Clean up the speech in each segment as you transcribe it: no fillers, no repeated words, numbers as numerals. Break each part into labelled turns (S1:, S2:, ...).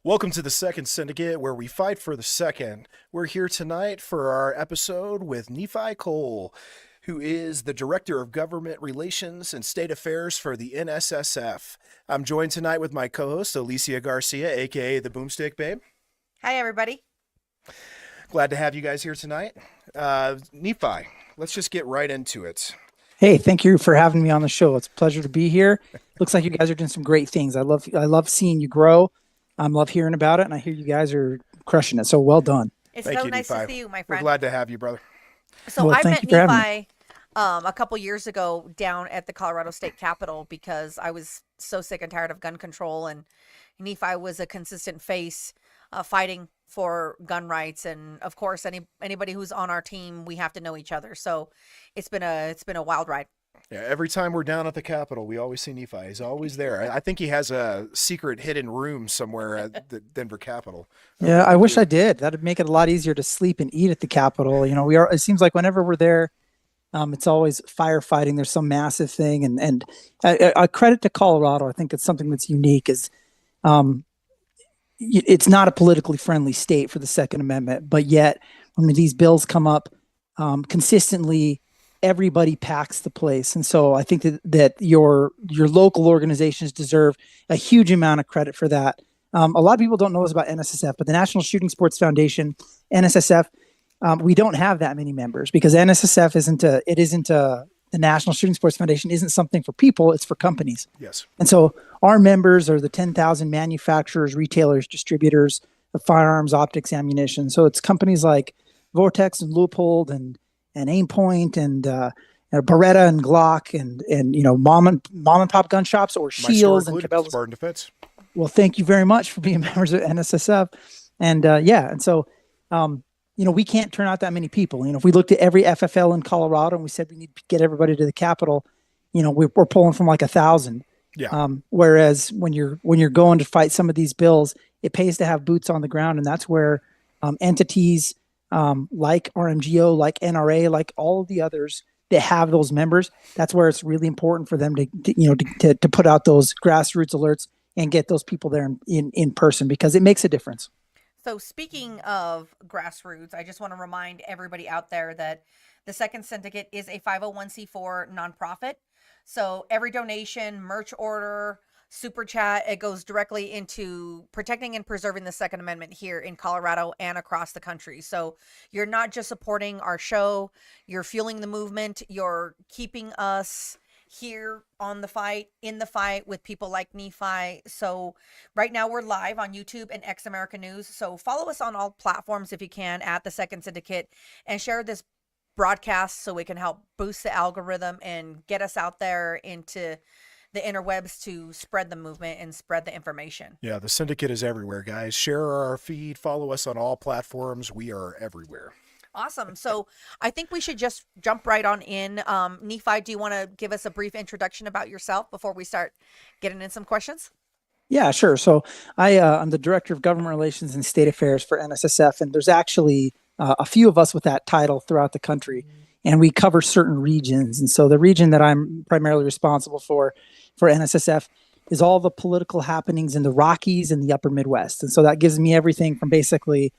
S1: Welcome to the Second Syndicate, where we fight for the second. We're here tonight for our episode with Nephi Cole, who is the Director of Government Relations and State Affairs for the NSSF. I'm joined tonight with my co-host, Alicia Garcia, aka the Boomstick Babe.
S2: Hi, everybody.
S1: Glad to have you guys here tonight. Nephi, let's just get right into it.
S3: Hey, thank you for having me on the show. It's a pleasure to be here. Looks like you guys are doing some great things. I love seeing you grow. I love hearing about it, and I hear you guys are crushing it. So well done.
S2: It's
S1: Thank
S2: so
S1: you,
S2: nice
S1: Nephi.
S2: to see you, my
S1: We're
S2: friend.
S1: glad to have you, brother.
S2: So
S3: Well,
S2: I
S3: thank
S2: met
S3: you for having
S2: Nephi a couple years ago down at the Colorado State Capitol because I was so sick and tired of gun control, and Nephi was a consistent face fighting for gun rights. And of course, anybody who's on our team, we have to know each other. So it's been a wild ride.
S1: Yeah, every time we're down at the Capitol, we always see Nephi. He's always there. I think he has a secret hidden room somewhere at the Denver Capitol.
S3: Yeah, I wish I did. That'd make it a lot easier to sleep and eat at the Capitol. You know, it seems like whenever we're there, it's always firefighting. There's some massive thing, and I credit to Colorado. I think it's something that's unique. It's not a politically friendly state for the Second Amendment, but yet when these bills come up consistently, everybody packs the place. And so I think that your local organizations deserve a huge amount of credit for that. A lot of people don't know this about NSSF, but the National Shooting Sports Foundation, NSSF, we don't have that many members because NSSF the National Shooting Sports Foundation isn't something for people, it's for companies.
S1: Yes.
S3: And so our members are the 10,000 manufacturers, retailers, distributors of firearms, optics, ammunition. So it's companies like Vortex and Leupold and Aimpoint and Beretta and Glock and mom and pop gun shops or Shields and Cabela's.
S1: Spartan Defense.
S3: Well, thank you very much for being members of NSSF. And so we can't turn out that many people. If we looked at every FFL in Colorado and we said we need to get everybody to the Capitol, we're pulling from like 1,000.
S1: Yeah.
S3: Whereas when you're going to fight some of these bills, it pays to have boots on the ground, and that's where entities like RMGO, like NRA, like all of the others that have those members, that's where it's really important for them to put out those grassroots alerts and get those people there in person because it makes a difference.
S2: So speaking of grassroots, I just want to remind everybody out there that the Second Syndicate is a 501c4 nonprofit. So every donation, merch order, super chat, it goes directly into protecting and preserving the Second Amendment here in Colorado and across the country. So you're not just supporting our show, you're fueling the movement, you're keeping us here on the fight, in the fight with people like Nephi. So right now we're live on YouTube and X America News. So follow us on all platforms if you can at the Second Syndicate and share this broadcast so we can help boost the algorithm and get us out there into the interwebs to spread the movement and spread the information.
S1: Yeah, the Syndicate is everywhere, guys. Share our feed, follow us on all platforms. We are everywhere.
S2: Awesome. So I think we should just jump right on in. Nephi, do you want to give us a brief introduction about yourself before we start getting in some questions?
S3: Yeah, sure. So I'm the Director of Government Relations and State Affairs for NSSF, and there's actually a few of us with that title throughout the country, and we cover certain regions. And so the region that I'm primarily responsible for NSSF is all the political happenings in the Rockies and the Upper Midwest. And so that gives me everything from basically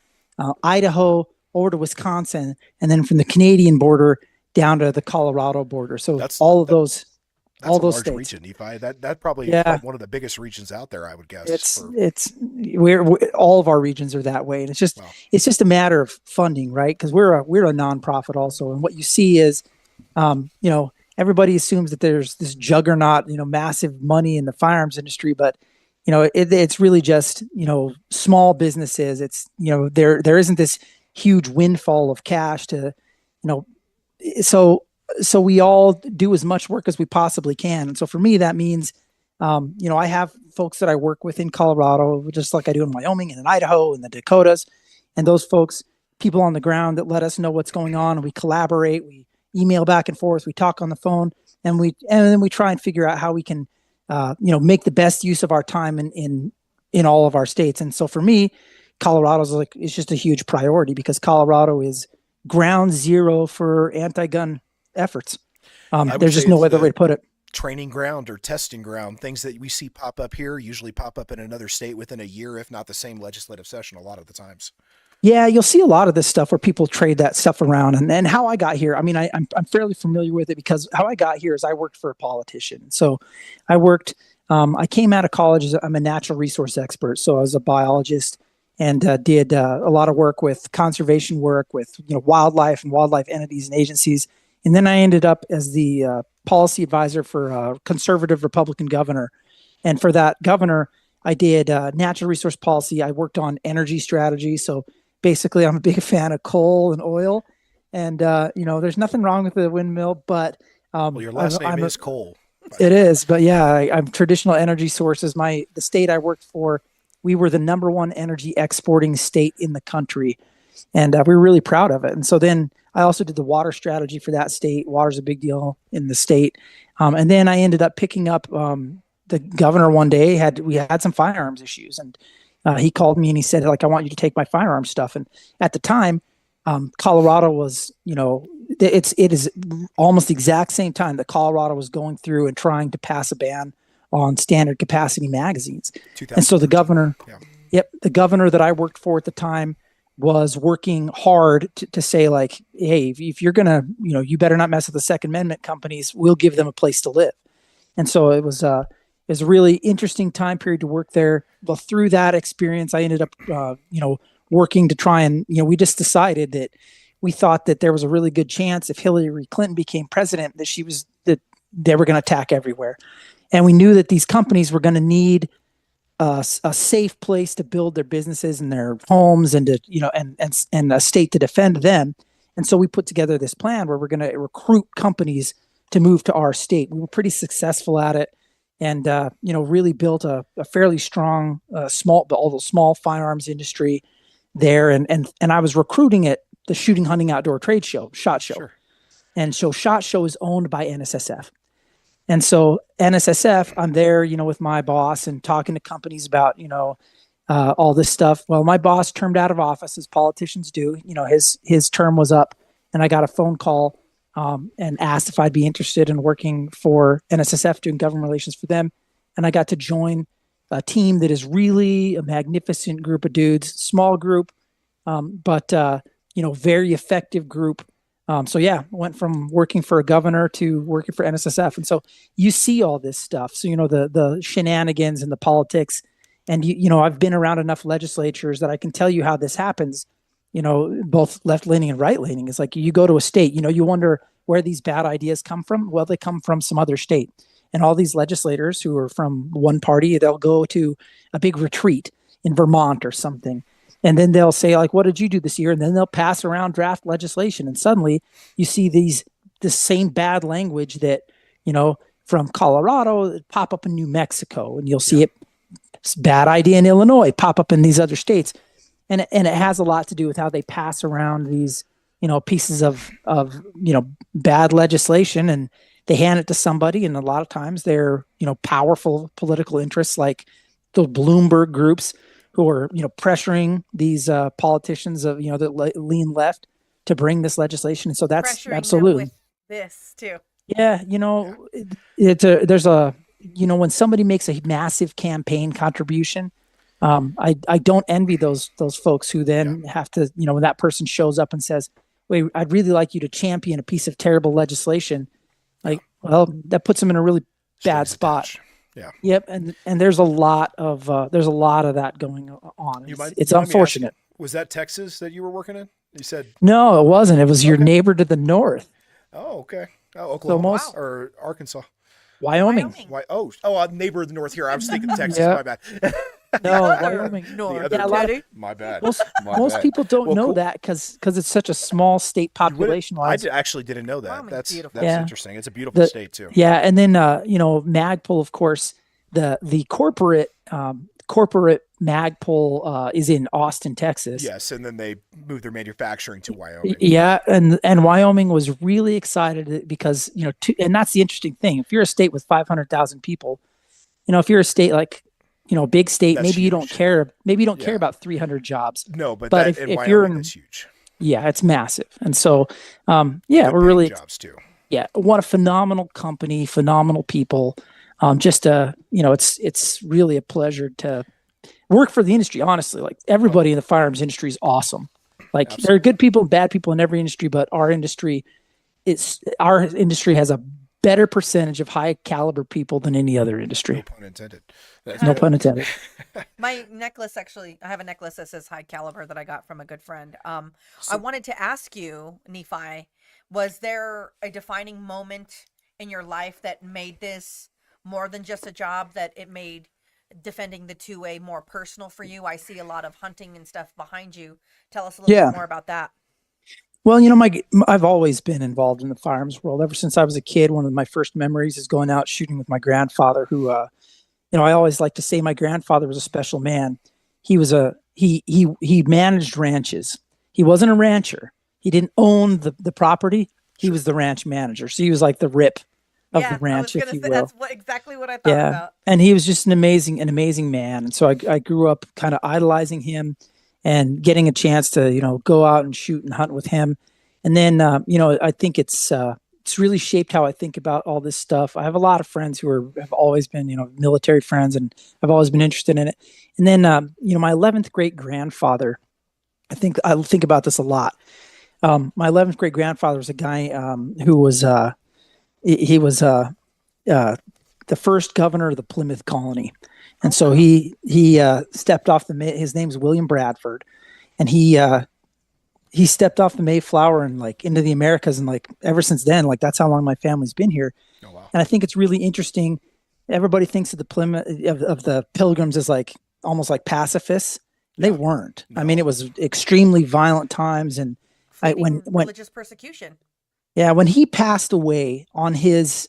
S3: Idaho over to Wisconsin, and then from the Canadian border down to the Colorado border. So
S1: That's
S3: all
S1: a
S3: those
S1: large
S3: states.
S1: region, Nephi. That probably
S3: Yeah.
S1: is one of the biggest regions out there, I would guess.
S3: We're all of our regions are that way, and
S1: Wow.
S3: it's just a matter of funding, right? Because we're a nonprofit also, and what you see is, everybody assumes that there's this juggernaut, massive money in the firearms industry, but it's really just small businesses. It's there isn't this huge windfall of cash to so we all do as much work as we possibly can. And so for me, that means, I have folks that I work with in Colorado, just like I do in Wyoming and in Idaho and the Dakotas. And those folks, people on the ground that let us know what's going on, and we collaborate, we email back and forth, we talk on the phone, and then we try and figure out how we can, make the best use of our time in all of our states. And so for me, Colorado's it's just a huge priority because Colorado is ground zero for anti-gun efforts. There's just no other way to put it.
S1: training ground or testing ground. Things that we see pop up here usually pop up in another state within a year, if not the same legislative session a lot of the times.
S3: Yeah, you'll see a lot of this stuff where people trade that stuff around. And how I got here, I mean, I'm fairly familiar with it because how I got here is I worked for a politician. So I worked, I came out of college, I'm a natural resource expert. So I was a biologist and did a lot of work with conservation work with, wildlife and wildlife entities and agencies. And then I ended up as the policy advisor for a conservative Republican governor. And for that governor, I did natural resource policy. I worked on energy strategy. So basically, I'm a big fan of coal and oil. And, there's nothing wrong with the windmill, but
S1: well, your last name is Cole.
S3: It is. But yeah, I'm traditional energy sources. The state I worked for, we were the number one energy exporting state in the country. And we were really proud of it. And so then I also did the water strategy for that state. Water's a big deal in the state. And then I ended up picking up the governor one day. We had some firearms issues, and he called me and he said, like, I want you to take my firearms stuff. And at the time, Colorado was, it is almost the exact same time that Colorado was going through and trying to pass a ban on standard capacity magazines. And so the governor, the governor that I worked for at the time was working hard to say, like, hey, if you're going to, you better not mess with the Second Amendment companies. We'll give them a place to live. And so it was a really interesting time period to work there. Well, through that experience, I ended up, working to try and, we just decided that we thought that there was a really good chance if Hillary Clinton became president, that they were going to attack everywhere. And we knew that these companies were going to need a safe place to build their businesses and their homes and to, and a state to defend them. And so we put together this plan where we're going to recruit companies to move to our state. We were pretty successful at it. And, really built a fairly strong, small firearms industry there. And I was recruiting at the Shooting, Hunting, Outdoor Trade Show, SHOT Show. Sure. And so SHOT Show is owned by NSSF. And so NSSF, I'm there, with my boss and talking to companies about, all this stuff. Well, my boss termed out of office, as politicians do. His term was up, and I got a phone call and asked if I'd be interested in working for NSSF, doing government relations for them. And I got to join a team that is really a magnificent group of dudes, small group, but very effective group. Went from working for a governor to working for NSSF. And so you see all this stuff. So, the shenanigans and the politics. And, I've been around enough legislatures that I can tell you how this happens. Both left-leaning and right-leaning. It's like you go to a state, you wonder where these bad ideas come from. Well, they come from some other state. And all these legislators who are from one party, they'll go to a big retreat in Vermont or something. And then they'll say, like, what did you do this year? And then they'll pass around draft legislation. And suddenly you see the same bad language that, from Colorado pop up in New Mexico. And you'll see it's bad idea in Illinois pop up in these other states. And it has a lot to do with how they pass around these, pieces of bad legislation, and they hand it to somebody. And a lot of times they're, powerful political interests like the Bloomberg groups who are, pressuring these politicians of, that lean left to bring this legislation. And so that's
S2: pressuring
S3: absolutely
S2: them with this too.
S3: Yeah. There's when somebody makes a massive campaign contribution, I don't envy those folks who then have to, when that person shows up and says, wait, I'd really like you to champion a piece of terrible legislation. Like, well, that puts them in a really bad spot. Yeah. Yep. And there's a lot of that going on. It's unfortunate.
S1: Was that Texas that you were working in? You said
S3: no, it wasn't. It was your neighbor to the north.
S1: Oh, okay. Oh, Oklahoma or Arkansas.
S3: Wyoming.
S1: Neighbor of the north here. I was thinking Texas. Yeah. My bad.
S3: No, Wyoming.
S1: My bad.
S3: Most people don't know that because it's such a small state population.
S1: I actually didn't know that. That's interesting. It's a beautiful state too.
S3: Yeah, and then Magpul, of course, the corporate Magpul is in Austin, Texas.
S1: Yes, and then they moved their manufacturing to Wyoming.
S3: Yeah, and Wyoming was really excited because and that's the interesting thing. If you're a state with 500,000 people, if you're a state like big state, that's maybe huge. You don't care. Maybe you don't care about 300 jobs.
S1: No, but
S3: if you're in,
S1: it's huge.
S3: Yeah, it's massive. And so, we're really
S1: jobs too.
S3: Yeah, what a phenomenal company, phenomenal people. Just it's really a pleasure to work for the industry. Honestly, like
S1: Oh,
S3: everybody in the firearms industry is awesome. Like there are
S1: absolutely.
S3: good people and bad people in every industry, but our industry has a better percentage of high caliber people than any other
S1: No
S3: industry.
S1: pun intended.
S3: No pun intended.
S2: My necklace, actually, I have a necklace that says high caliber that I got from a good friend. I
S1: So,
S2: wanted to ask you, Nephi, was there a defining moment in your life that made this more than just a job, that it made defending the 2A more personal for you? I see a lot of hunting and stuff behind you. Tell us a little bit
S3: Yeah.
S2: more about that.
S3: Well, I've always been involved in the firearms world ever since I was a kid. One of my first memories is going out shooting with my grandfather, who, I always like to say my grandfather was a special man. He managed ranches. He wasn't a rancher. He didn't own the property. He
S1: sure.
S3: was the ranch manager. So he was like the rip of the
S2: Yeah, I was
S3: ranch, if
S2: gonna
S3: you
S2: say
S3: will.
S2: that's exactly what I thought
S3: Yeah.
S2: about.
S3: And he was just an amazing man. And so I grew up kind of idolizing him and getting a chance to, go out and shoot and hunt with him. And then, I think it's really shaped how I think about all this stuff. I have a lot of friends have always been, military friends, and I've always been interested in it. And then, my 11th great grandfather, I think about this a lot. My 11th great grandfather was a guy who was, he was, uh, the first governor of the Plymouth colony. And
S2: Oh
S3: so
S2: wow.
S3: he stepped off his name's William Bradford, and he stepped off the Mayflower and like into the Americas, and like ever since then, like that's how long my family's been here.
S1: Oh, wow.
S3: And I think it's really interesting. Everybody thinks of the Plymouth of the Pilgrims as like almost like pacifists. They
S1: Yeah.
S3: weren't. I mean,
S1: No.
S3: it was extremely violent times, and I
S2: Fleeting
S3: when
S2: religious persecution.
S3: yeah, when he passed away on his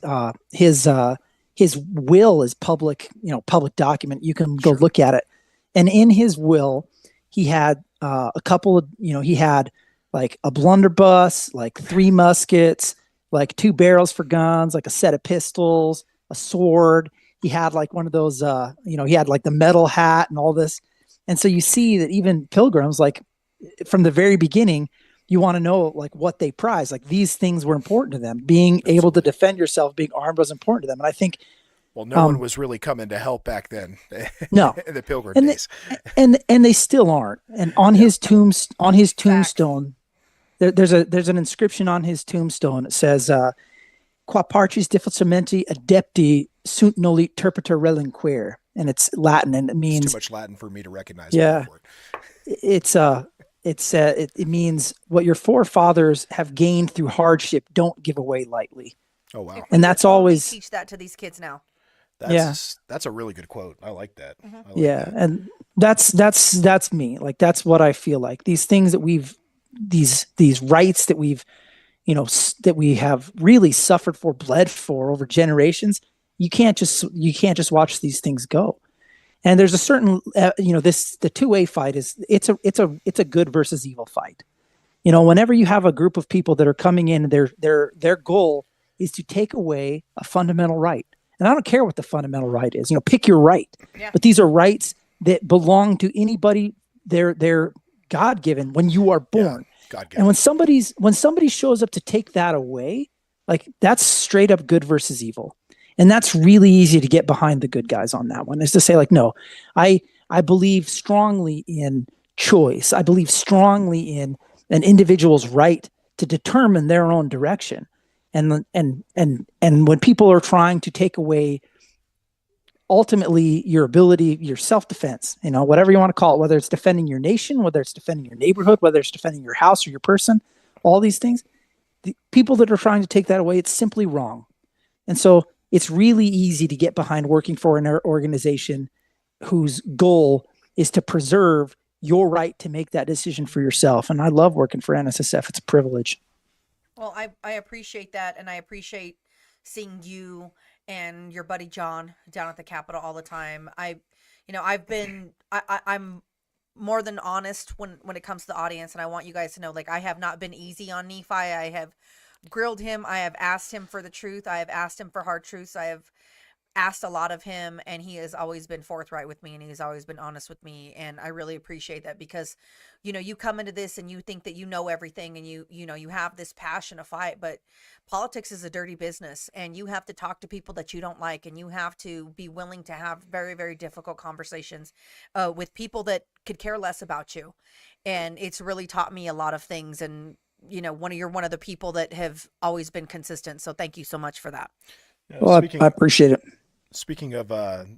S3: will is public, public document. You can go
S1: Sure.
S3: look at it. And in his will, he had a couple of, he had like a blunderbuss, like 3 muskets, like 2 barrels for guns, like a set of pistols, a sword. He had like one of those, he had like the metal hat and all this. And so you see that even pilgrims, like from the very beginning, you want to know like what they prize. Like these things were important to them. Being able to
S1: Absolutely.
S3: defend yourself, being armed was important to them. And I think
S1: Well, no one
S3: um
S1: was really coming to help back then
S3: no,
S1: in the Pilgrim
S3: and they,
S1: days.
S3: and they still aren't. And
S1: Yeah.
S3: on his
S2: Facts.
S3: tombstone, there's an inscription on his tombstone. It says "Qua parcis difficilmente adepti sunt noli terpiter relinquere," and it's Latin, and it
S1: It's too
S3: means
S1: much Latin for me to recognize all
S3: yeah,
S1: that word.
S3: it's it means what your forefathers have gained through hardship don't give away lightly.
S1: Oh, wow.
S2: If we
S3: And
S2: could
S3: that's
S2: only
S3: always
S2: teach that to these kids now.
S3: yeah.
S1: That's a really good quote. I like that.
S2: Hmm.
S1: I like
S3: Yeah,
S1: that.
S3: and that's me. Like that's what I feel like. These things that these rights that that we have really suffered for, bled for over generations. You can't just watch these things go. And there's a certain the 2A fight is it's a good versus evil fight. Whenever you have a group of people that are coming in, their goal is to take away a fundamental right. And I don't care what the fundamental right is. Pick your right.
S2: Yeah.
S3: But these are rights that belong to anybody. They're God given when you are
S1: Yeah.
S3: born.
S1: God
S3: And
S1: given.
S3: when somebody shows up to take that away, like that's straight up good versus evil. And that's really easy to get behind the good guys on that one, is to say like, no, I I believe strongly in choice. I believe strongly in an individual's right to determine their own direction. And when people are trying to take away ultimately your ability, your self-defense, whatever you want to call it, whether it's defending your nation, whether it's defending your neighborhood, whether it's defending your house or your person, all these things, the people that are trying to take that away, it's simply wrong. And so it's really easy to get behind working for an organization whose goal is to preserve your right to make that decision for yourself. And I love working for NSSF. It's a privilege.
S2: Well, I appreciate that, and I appreciate seeing you and your buddy John down at the Capitol all the time. I've been, I'm more than honest when it comes to the audience, and I want you guys to know, like, I have not been easy on Nephi. I have grilled him. I have asked him for the truth. I have asked him for hard truths. I have asked a lot of him, and he has always been forthright with me, and he's always been honest with me, and I really appreciate that, because you come into this and you think that you know everything, and you have this passion to fight, but politics is a dirty business, and you have to talk to people that you don't like, and you have to be willing to have very, very difficult conversations with people that could care less about you. And it's really taught me a lot of things, and you're one of the people that have always been consistent, so thank you so much for that.
S1: Yeah,
S3: Well, I appreciate it.
S1: Speaking of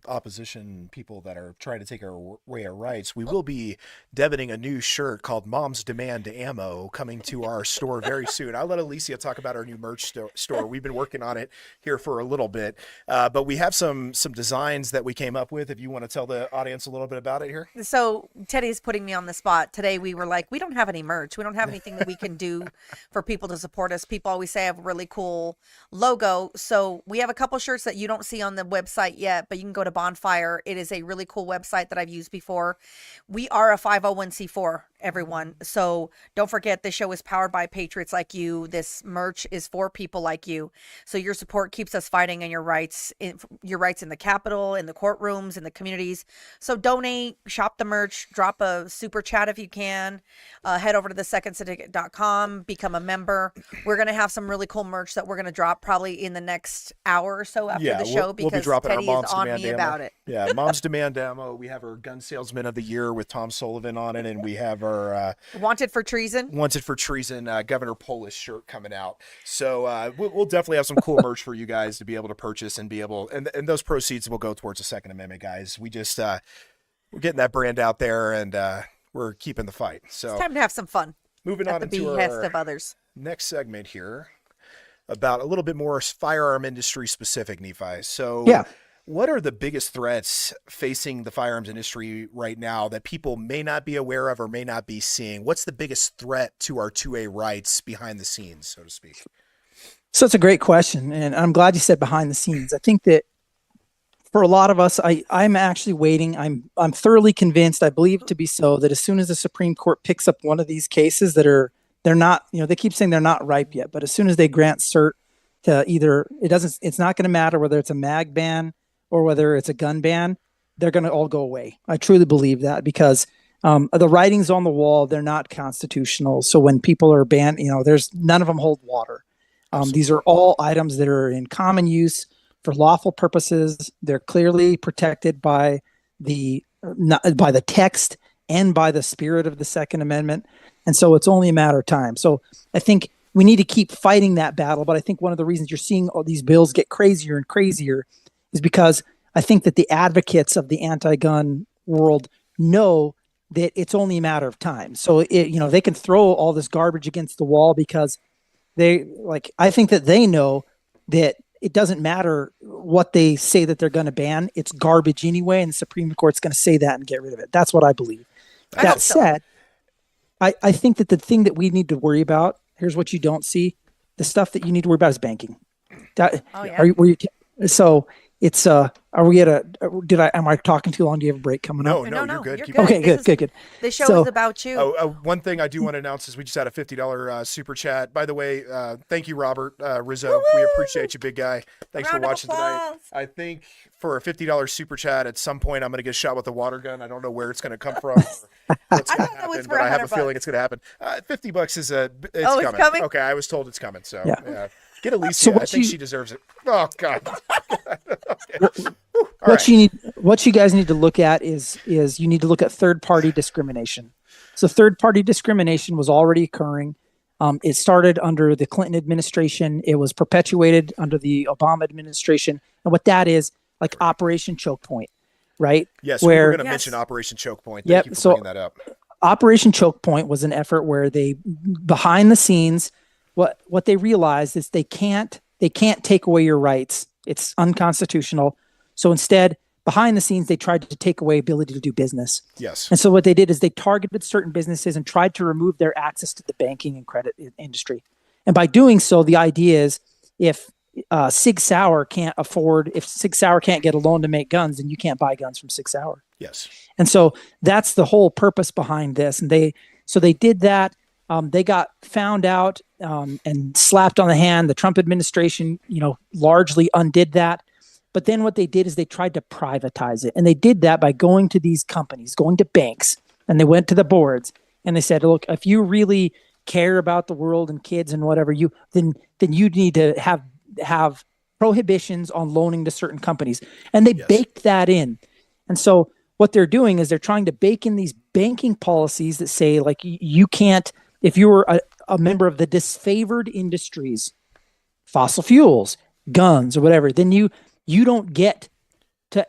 S1: opposition, people that are trying to take away our rights, we will be debiting a new shirt called Mom's Demand Ammo coming to our store very soon. I'll let Alicia talk about our new merch store. We've been working on it here for a little bit, but we have some designs that we came up with. If you want to tell the audience a little bit about it here.
S2: So Teddy's putting me on the spot. Today we were like, we don't have any merch. We don't have anything that we can do for people to support us. People always say I have a really cool logo. So we have a couple shirts that you don't see on the website yet, but you can go to Bonfire. It is a really cool website that I've used before. We are a 501c4, everyone. So don't forget, this show is powered by patriots like you. This merch is for people like you. So your support keeps us fighting in your rights in the Capitol, in the courtrooms, in the communities. So donate, shop the merch, drop a super chat if you can. Head over to thesecondsyndicate.com, become a member. We're going to have some really cool merch that we're going to drop probably in the next hour or so after the show,
S1: we'll be
S2: because
S1: dropping
S2: Teddy
S1: our Mom's
S2: is on
S1: Demand
S2: me
S1: Ammo.
S2: about it.
S1: Yeah, Mom's Demand Ammo. We have our Gun Salesman of the Year with Tom Sullivan on it, and we have our
S2: Wanted for treason
S1: Governor Polis shirt coming out. So we'll definitely have some cool merch for you guys to be able to purchase and and those proceeds will go towards the Second Amendment, guys. We just we're getting that brand out there, and we're keeping the fight. So
S2: it's time to have some fun.
S1: Moving on
S2: at the
S1: into
S2: behest
S1: our
S2: of others.
S1: next segment here about a little bit more firearm industry specific, Nephi. So
S3: Yeah.
S1: what are the biggest threats facing the firearms industry right now that people may not be aware of or may not be seeing? What's the biggest threat to our 2A rights behind the scenes, so to speak?
S3: So it's a great question, and I'm glad you said behind the scenes. I think that for a lot of us, I'm actually waiting. I'm thoroughly convinced, I believe to be so, that as soon as the Supreme Court picks up one of these cases they're not, they keep saying they're not ripe yet, but as soon as they grant cert to either, it's not going to matter whether it's a mag ban or whether it's a gun ban, they're going to all go away. I truly believe that, because the writings on the wall, they're not constitutional. So when people are banned, there's none of them hold water. These are all items that are in common use for lawful purposes. They're clearly protected by the text and by the spirit of the Second Amendment. And so it's only a matter of time. So I think we need to keep fighting that battle. But I think one of the reasons you're seeing all these bills get crazier and crazier is because I think that the advocates of the anti-gun world know that it's only a matter of time. So they can throw all this garbage against the wall because I think that they know that it doesn't matter what they say that they're going to ban. It's garbage anyway, and the Supreme Court's going to say that and get rid of it. That's what I believe. That said, I think that the thing that we need to worry about, here's what you don't see. The stuff that you need to worry about is banking. So it's, am I talking too long? Do you have a break coming up?
S1: No, you're good.
S2: You're
S1: Keep
S2: good.
S3: Okay, good.
S2: This show is about you.
S1: One thing I do want to announce is we just had a $50 super chat. By the way, thank you, Robert Rizzo. Woo-hoo! We appreciate you, big guy. Thanks for watching tonight. I think for a $50 super chat, at some point I'm going to get shot with a water gun. I don't know where it's going to come from. Or what's going to happen, but I have a feeling it's going to happen. $50 is it's coming. Okay, I was told it's coming. So yeah. Get Alicia. So I think she deserves it. Oh God.
S3: What you guys need to look at is you need to look at third-party discrimination. So third-party discrimination was already occurring. It started under the Clinton administration. It was perpetuated under the Obama administration. And what that is, like Operation Choke Point, right?
S1: Yes, we were going to mention Operation Choke Point. Thank you for bringing that up.
S3: Operation Choke Point was an effort where they, behind the scenes, what they realized is they can't take away your rights. It's unconstitutional. So instead, behind the scenes, they tried to take away ability to do business.
S1: Yes.
S3: And so what they did is they targeted certain businesses and tried to remove their access to the banking and credit industry. And by doing so, the idea is if Sig Sauer can't get a loan to make guns, then you can't buy guns from Sig Sauer.
S1: Yes.
S3: And so that's the whole purpose behind this. And they did that. They got found out and slapped on the hand. The Trump administration, largely undid that. But then what they did is they tried to privatize it. And they did that by going to these companies, going to banks, and they went to the boards and they said, look, if you really care about the world and kids and whatever, then you need to have prohibitions on loaning to certain companies. And they baked that in. And so what they're doing is they're trying to bake in these banking policies that say, like, you can't, if you were a member of the disfavored industries, fossil fuels, guns, or whatever, then you don't get the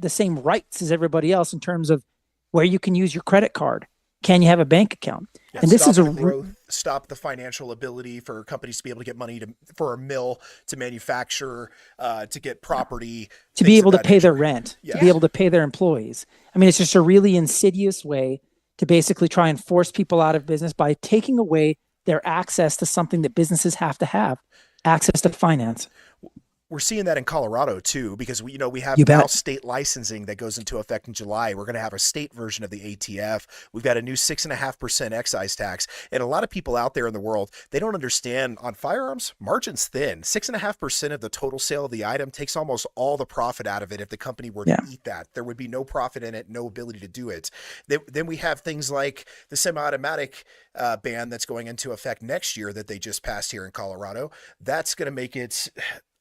S3: same rights as everybody else in terms of where you can use your credit card. Can you have a bank account?
S1: Yeah,
S3: and this is
S1: stop the financial ability for companies to be able to get money for a mill to manufacture, to get property,
S3: to be able to pay their rent, to be able to pay their employees. I mean, it's just a really insidious way to basically try and force people out of business by taking away their access to something that businesses have to have, access to finance.
S1: We're seeing that in Colorado too, because we have now state licensing that goes into effect in July. We're going to have a state version of the ATF. We've got a new 6.5% excise tax. And a lot of people out there in the world, they don't understand on firearms, margin's thin. 6.5% of the total sale of the item takes almost all the profit out of it. If the company were to eat that, there would be no profit in it, no ability to do it. Then we have things like the semi-automatic ban that's going into effect next year that they just passed here in Colorado. That's going to make it,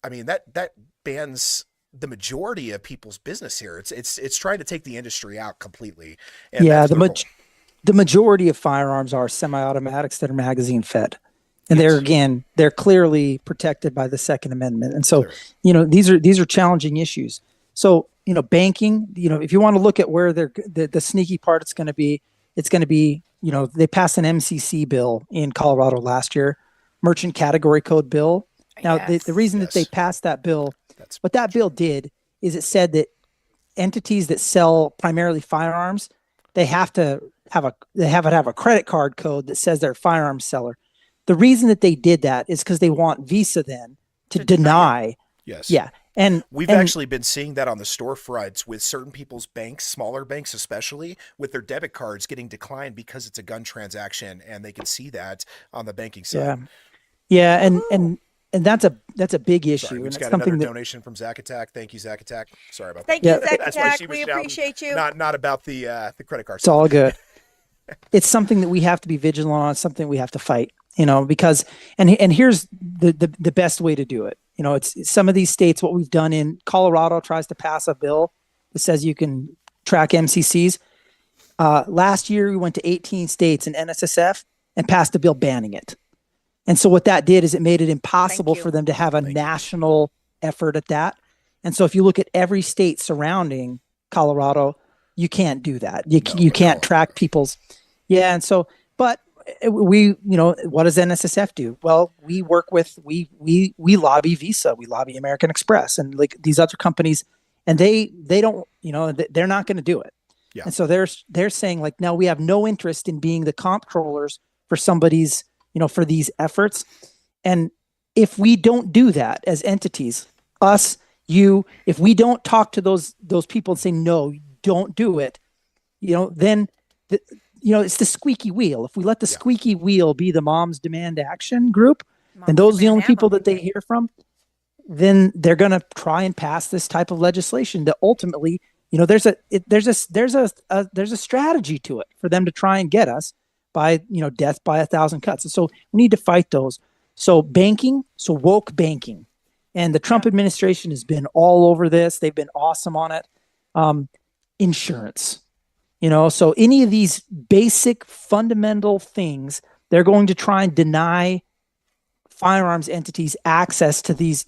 S1: I mean, that bans the majority of people's business here. It's trying to take the industry out completely. And
S3: the majority of firearms are semi-automatics that are magazine fed. And they're clearly protected by the Second Amendment. And so, these are challenging issues. So, banking, if you want to look at where the sneaky part it's going to be, they passed an MCC bill in Colorado last year, Merchant Category Code bill. Now, the reason that they passed that bill, what that bill did is it said that entities that sell primarily firearms, they have to have a credit card code that says they're a firearms seller. The reason that they did that is because they want Visa then to deny.
S1: Yes.
S3: Yeah. And
S1: we've actually been seeing that on the storefronts with certain people's banks, smaller banks especially, with their debit cards getting declined because it's a gun transaction, and they can see that on the banking side.
S3: Yeah. And that's a big issue.
S1: Sorry, we just
S3: and
S1: got another donation from Zack Attack. Thank you, Zack Attack. Sorry about that.
S2: Thank you, Zack Attack. We appreciate you.
S1: Not about the credit card.
S3: It's all good. It's something that we have to be vigilant on. It's something we have to fight. Because and here's the best way to do it. It's some of these states. What we've done in Colorado tries to pass a bill that says you can track MCCs. Last year we went to 18 states and NSSF and passed a bill banning it. And so what that did is it made it impossible for them to have a national effort at that. And so if you look at every state surrounding Colorado, you can't do that. You can't track people's. Yeah. And so, but we, what does NSSF do? Well, we lobby Visa, we lobby American Express and like these other companies, and they don't, they're not going to do it. Yeah. And so they're saying like, no, we have no interest in being the comptrollers for somebody's, for these efforts. And if we don't do that as entities, us, you, if we don't talk to those people and say, no, don't do it, then, it's the squeaky wheel. If we let the squeaky wheel be the Moms Demand Action group, and those are the only people that they hear from, then they're going to try and pass this type of legislation that ultimately, there's a strategy to it for them to try and get us by, death by 1,000 cuts. And so we need to fight those. So woke banking, and the Trump administration has been all over this. They've been awesome on it. Insurance, so any of these basic fundamental things, they're going to try and deny firearms entities access to these,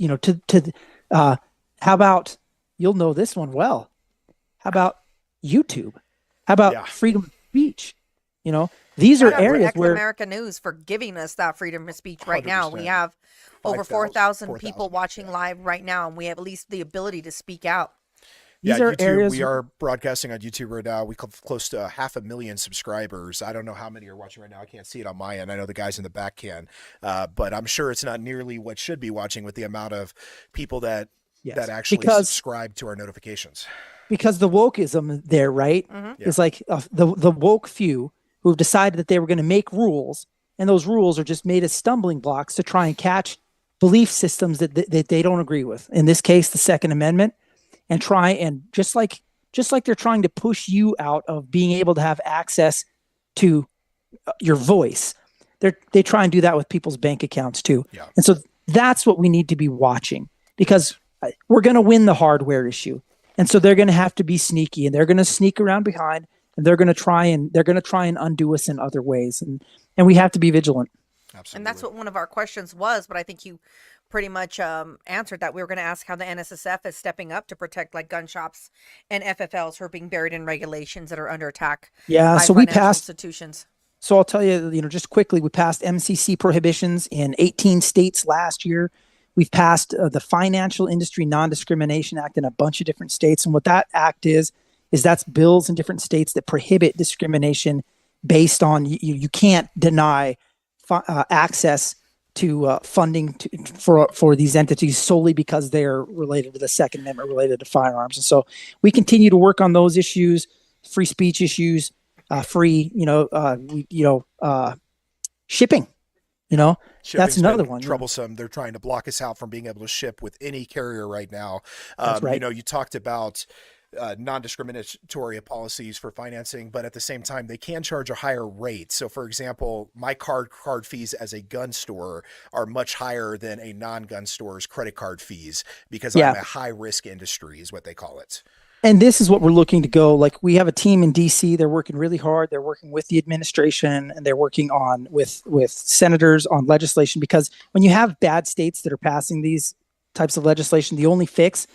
S3: how about, you'll know this one well. How about YouTube? How about freedom of speech? These are areas where
S2: America News for giving us that freedom of speech right now. We have over 4,000 people watching live right now, and we have at least the ability to speak out.
S3: These are
S1: YouTube,
S3: areas
S1: we are broadcasting on YouTube right now. We have close to 500,000 subscribers. I don't know how many are watching right now. I can't see it on my end. I know the guys in the back can, but I'm sure it's not nearly what should be watching with the amount of people that actually subscribe to our notifications.
S3: Because the wokeism there, right, is like the woke few who have decided that they were going to make rules, and those rules are just made as stumbling blocks to try and catch belief systems that they don't agree with. In this case, the Second Amendment, and try and just like they're trying to push you out of being able to have access to your voice, they try and do that with people's bank accounts too.
S1: Yeah.
S3: And so that's what we need to be watching, because we're going to win the hardware issue. And so they're going to have to be sneaky, and they're going to sneak around behind, and they're going to try and undo us in other ways. And we have to be vigilant.
S1: Absolutely.
S2: And that's what one of our questions was, but I think you pretty much answered that. We were going to ask how the NSSF is stepping up to protect like gun shops and FFLs who are being buried in regulations that are under attack.
S3: Yeah,
S2: by
S3: so we
S2: financial
S3: passed
S2: institutions.
S3: So I'll tell you, just quickly, we passed MCC prohibitions in 18 states last year. We've passed the Financial Industry Non-Discrimination Act in a bunch of different states. And what that act is that's bills in different states that prohibit discrimination based on you can't deny access to funding for these entities solely because they're related to the Second Amendment, related to firearms. And so we continue to work on those issues, free speech issues, shipping. That's another one.
S1: Troublesome. They're trying to block us out from being able to ship with any carrier right now.
S3: That's right.
S1: You talked about non-discriminatory policies for financing, but at the same time, they can charge a higher rate. So, for example, my card fees as a gun store are much higher than a non-gun store's credit card fees because I'm a high-risk industry, is what they call it.
S3: And this is what we're looking to go. Like, we have a team in DC. They're working really hard. They're working with the administration, and they're working on with senators on legislation, because when you have bad states that are passing these types of legislation, the only fix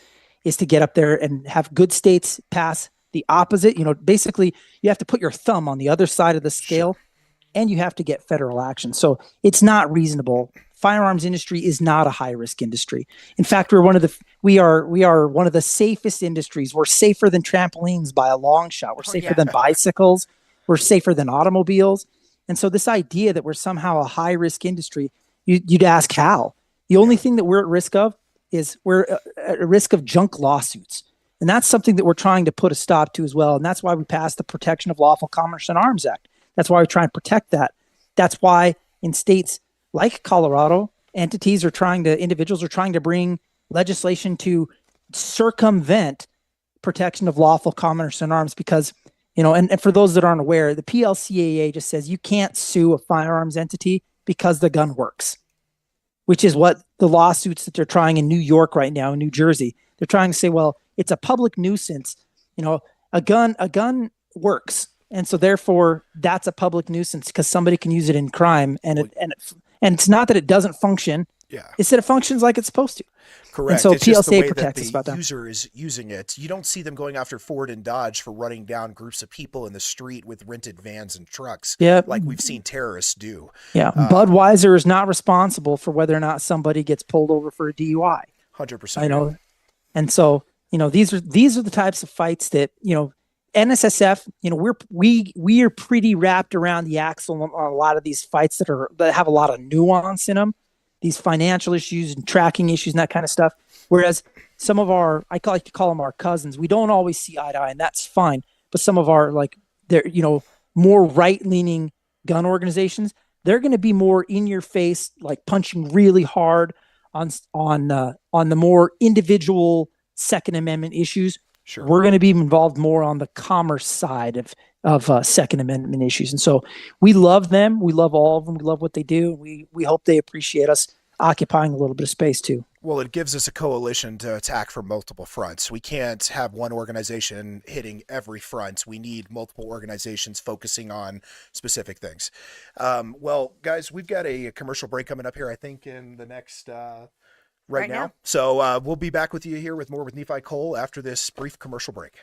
S3: is to get up there and have good states pass the opposite. Basically, you have to put your thumb on the other side of the scale, and you have to get federal action. So it's not reasonable. Firearms industry is not a high risk industry. In fact, we are one of the safest industries. We're safer than trampolines by a long shot. We're safer than bicycles. We're safer than automobiles. And so this idea that we're somehow a high risk industry, you'd ask how. The only thing that we're at risk of is we're at risk of junk lawsuits. And that's something that we're trying to put a stop to as well. And that's why we passed the Protection of Lawful Commerce and Arms Act. That's why we try and protect that. That's why in states like Colorado, individuals are trying to bring legislation to circumvent protection of lawful commerce and arms, because, and for those that aren't aware, the PLCAA just says you can't sue a firearms entity because the gun works, which is what the lawsuits that they're trying in New York right now, in New Jersey, they're trying to say, well, it's a public nuisance. A gun works. And so therefore that's a public nuisance because somebody can use it in crime, and it's not that it doesn't function.
S1: Yeah.
S3: It's that it functions like it's supposed to.
S1: Correct.
S3: And so
S1: it's just the
S3: PLCA
S1: way
S3: protects
S1: that
S3: us about
S1: the
S3: that.
S1: user is using it. You don't see them going after Ford and Dodge for running down groups of people in the street with rented vans and trucks, like we've seen terrorists do.
S3: Yeah. Budweiser is not responsible for whether or not somebody gets pulled over for a DUI.
S1: 100%.
S3: I know. And so, these are the types of fights that, NSSF, we are pretty wrapped around the axle on a lot of these fights that have a lot of nuance in them, these financial issues and tracking issues and that kind of stuff. Whereas some of our, I like to call them our cousins, we don't always see eye to eye, and that's fine. But some of our, they're, more right-leaning gun organizations, they're going to be more in your face, like punching really hard on the more individual Second Amendment issues.
S1: Sure.
S3: We're going to be involved more on the commerce side of Second Amendment issues. And so we love them. We love all of them. We love what they do. We hope they appreciate us occupying a little bit of space too.
S1: Well, it gives us a coalition to attack from multiple fronts. We can't have one organization hitting every front. We need multiple organizations focusing on specific things. Well, guys, we've got a commercial break coming up here, I think, in the next... Right now. So we'll be back with you here with more with Nephi Cole after this brief commercial break.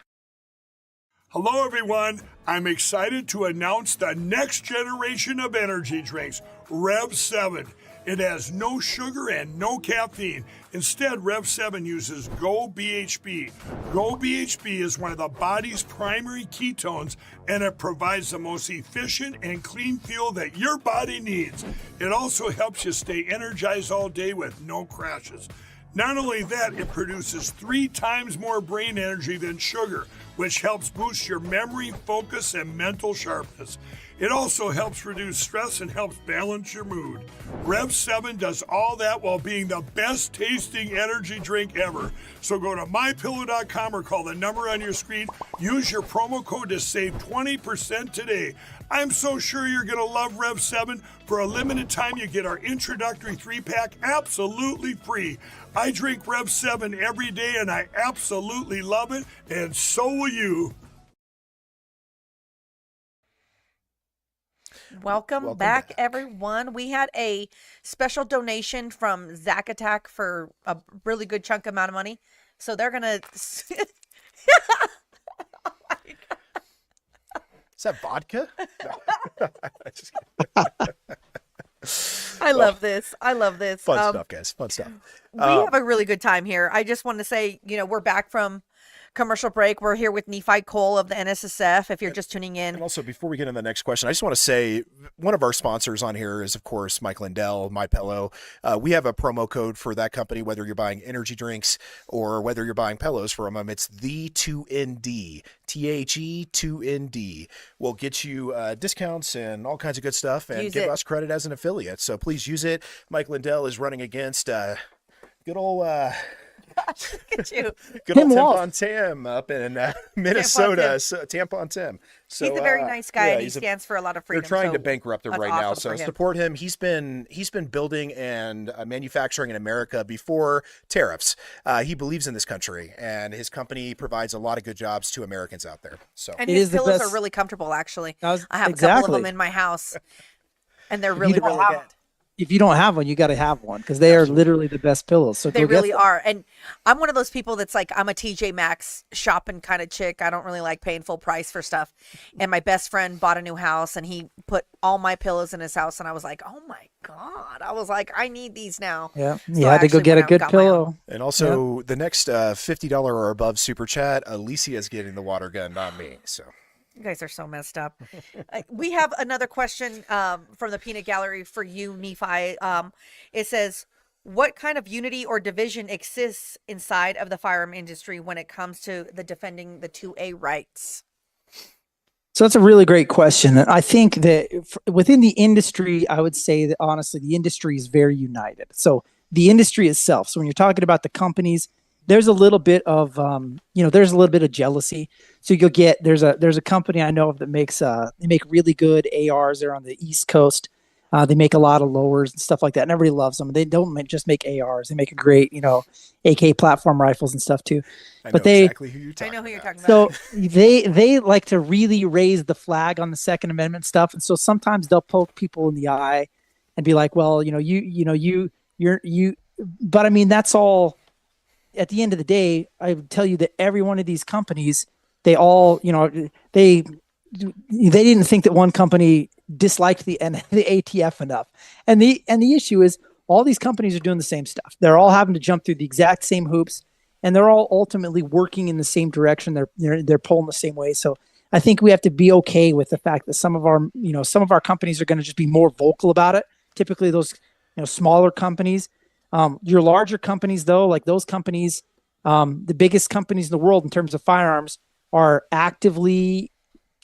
S4: Hello, everyone. I'm excited to announce the next generation of energy drinks, Rev 7. It has no sugar and no caffeine. Instead, Rev 7 uses Go BHB. Go BHB is one of the body's primary ketones, and it provides the most efficient and clean fuel that your body needs. It also helps you stay energized all day with no crashes. Not only that, it produces 3 times more brain energy than sugar, which helps boost your memory, focus, and mental sharpness. It also helps reduce stress and helps balance your mood. Rev 7 does all that while being the best tasting energy drink ever. So go to mypillow.com or call the number on your screen. Use your promo code to save 20% today. I'm so sure you're going to love Rev 7. For a limited time, you get our introductory 3-pack absolutely free. I drink Rev 7 every day and I absolutely love it, and so will you.
S2: Welcome back, everyone. We had a special donation from Zack Attack for a really good chunk amount of money. So they're going to...
S1: Is that vodka? No. Just
S2: I love this. I love this.
S1: Fun stuff, guys. Fun stuff.
S2: We have a really good time here. I just want to say, we're back from commercial break. We're here with Nephi Cole of the NSSF, if you're just tuning in.
S1: And also, before we get into the next question, I just want to say one of our sponsors on here is, of course, Mike Lindell, MyPillow. We have a promo code for that company, whether you're buying energy drinks or whether you're buying pillows from them. It's the 2ND. THE 2ND will get you discounts and all kinds of good stuff and give us credit as an affiliate. So please use it. Mike Lindell is running against good old...
S2: Look at you.
S1: Good old Tampon Tim up in Minnesota. Tampon Tim. So,
S2: he's a very nice guy, and he stands for a lot of freedom.
S1: They're trying to bankrupt him right now, so support him. He's been building and manufacturing in America before tariffs. He believes in this country, and his company provides a lot of good jobs to Americans out there. So,
S2: and his pillows are really comfortable. Actually, I have a couple of them in my house, and they're really, really good.
S3: If you don't have one, you got to have one because they are literally the best pillows. So
S2: they really are. And I'm one of those people that's like, I'm a TJ Maxx shopping kind of chick. I don't really like paying full price for stuff. And my best friend bought a new house and he put all my pillows in his house. And I was like, oh my God. I was like, I need these now.
S3: Yeah. So you had to go get a good pillow.
S1: And also the next $50 or above super chat, Alicia's getting the water gun, not me. So.
S2: You guys are so messed up. We have another question from the Peanut Gallery for you, Nephi. It says, what kind of unity or division exists inside of the firearm industry when it comes to the defending the 2A rights?
S3: So that's a really great question. I think that within the industry, I would say that honestly, the industry is very united. So the industry itself. So when you're talking about the companies, there's a little bit of, there's a little bit of jealousy. So you'll get, there's a company I know of that makes, they make really good ARs. They're on the East Coast. They make a lot of lowers and stuff like that. And everybody loves them. They don't just make ARs. They make a great, AK platform rifles and stuff too.
S1: I know exactly who you're talking about.
S3: So they like to really raise the flag on the Second Amendment stuff. And so sometimes they'll poke people in the eye and be like, well, but I mean, that's all. At the end of the day, I would tell you that every one of these companies, they all, they didn't think that one company disliked the ATF enough. And the issue is all these companies are doing the same stuff. They're all having to jump through the exact same hoops, and they're all ultimately working in the same direction. They're pulling the same way. So I think we have to be okay with the fact that some of our companies are going to just be more vocal about it. Typically those, smaller companies. Your larger companies, though, like those companies, the biggest companies in the world in terms of firearms, are actively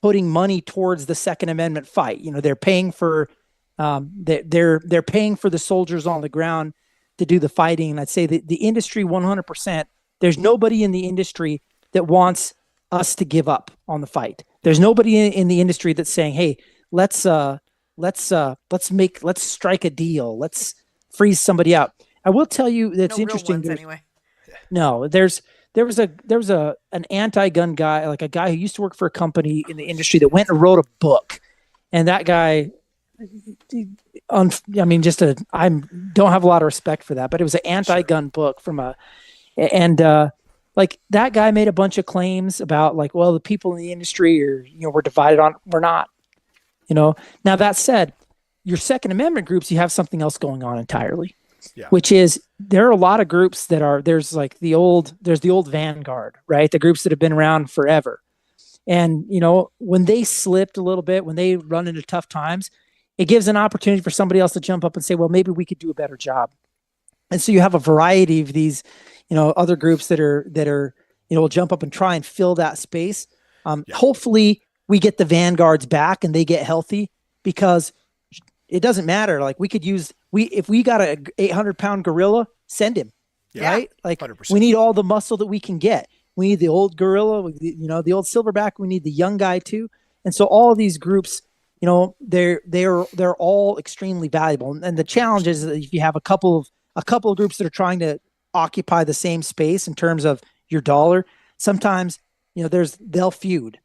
S3: putting money towards the Second Amendment fight. They're paying for they're paying for the soldiers on the ground to do the fighting. And I'd say that the industry, 100%, there's nobody in the industry that wants us to give up on the fight. There's nobody in the industry that's saying, "Hey, let's strike a deal. Let's freeze somebody out." I will tell you that's interesting. No, there was an anti-gun guy, like a guy who used to work for a company in the industry that went and wrote a book, and that guy, I don't have a lot of respect for that, but it was an anti-gun book like that guy made a bunch of claims about like, well, the people in the industry are, we're divided on, we're not, Now that said, your Second Amendment groups, you have something else going on entirely. Yeah. Which is there are a lot of groups that there's the old vanguard, right? The groups that have been around forever. And, when they slipped a little bit, when they run into tough times, it gives an opportunity for somebody else to jump up and say, well, maybe we could do a better job. And so you have a variety of these, other groups that are will jump up and try and fill that space. Hopefully we get the vanguards back and they get healthy, because it doesn't matter. Like we could use, if we got a 800-pound gorilla, send him,
S1: Yeah,
S3: right? Like
S1: 100%.
S3: we need all the muscle that we can get. We need the old gorilla, the old silverback. We need the young guy too. And so all of these groups, they're all extremely valuable. And the challenge is that if you have a couple of groups that are trying to occupy the same space in terms of your dollar, sometimes, they'll feud.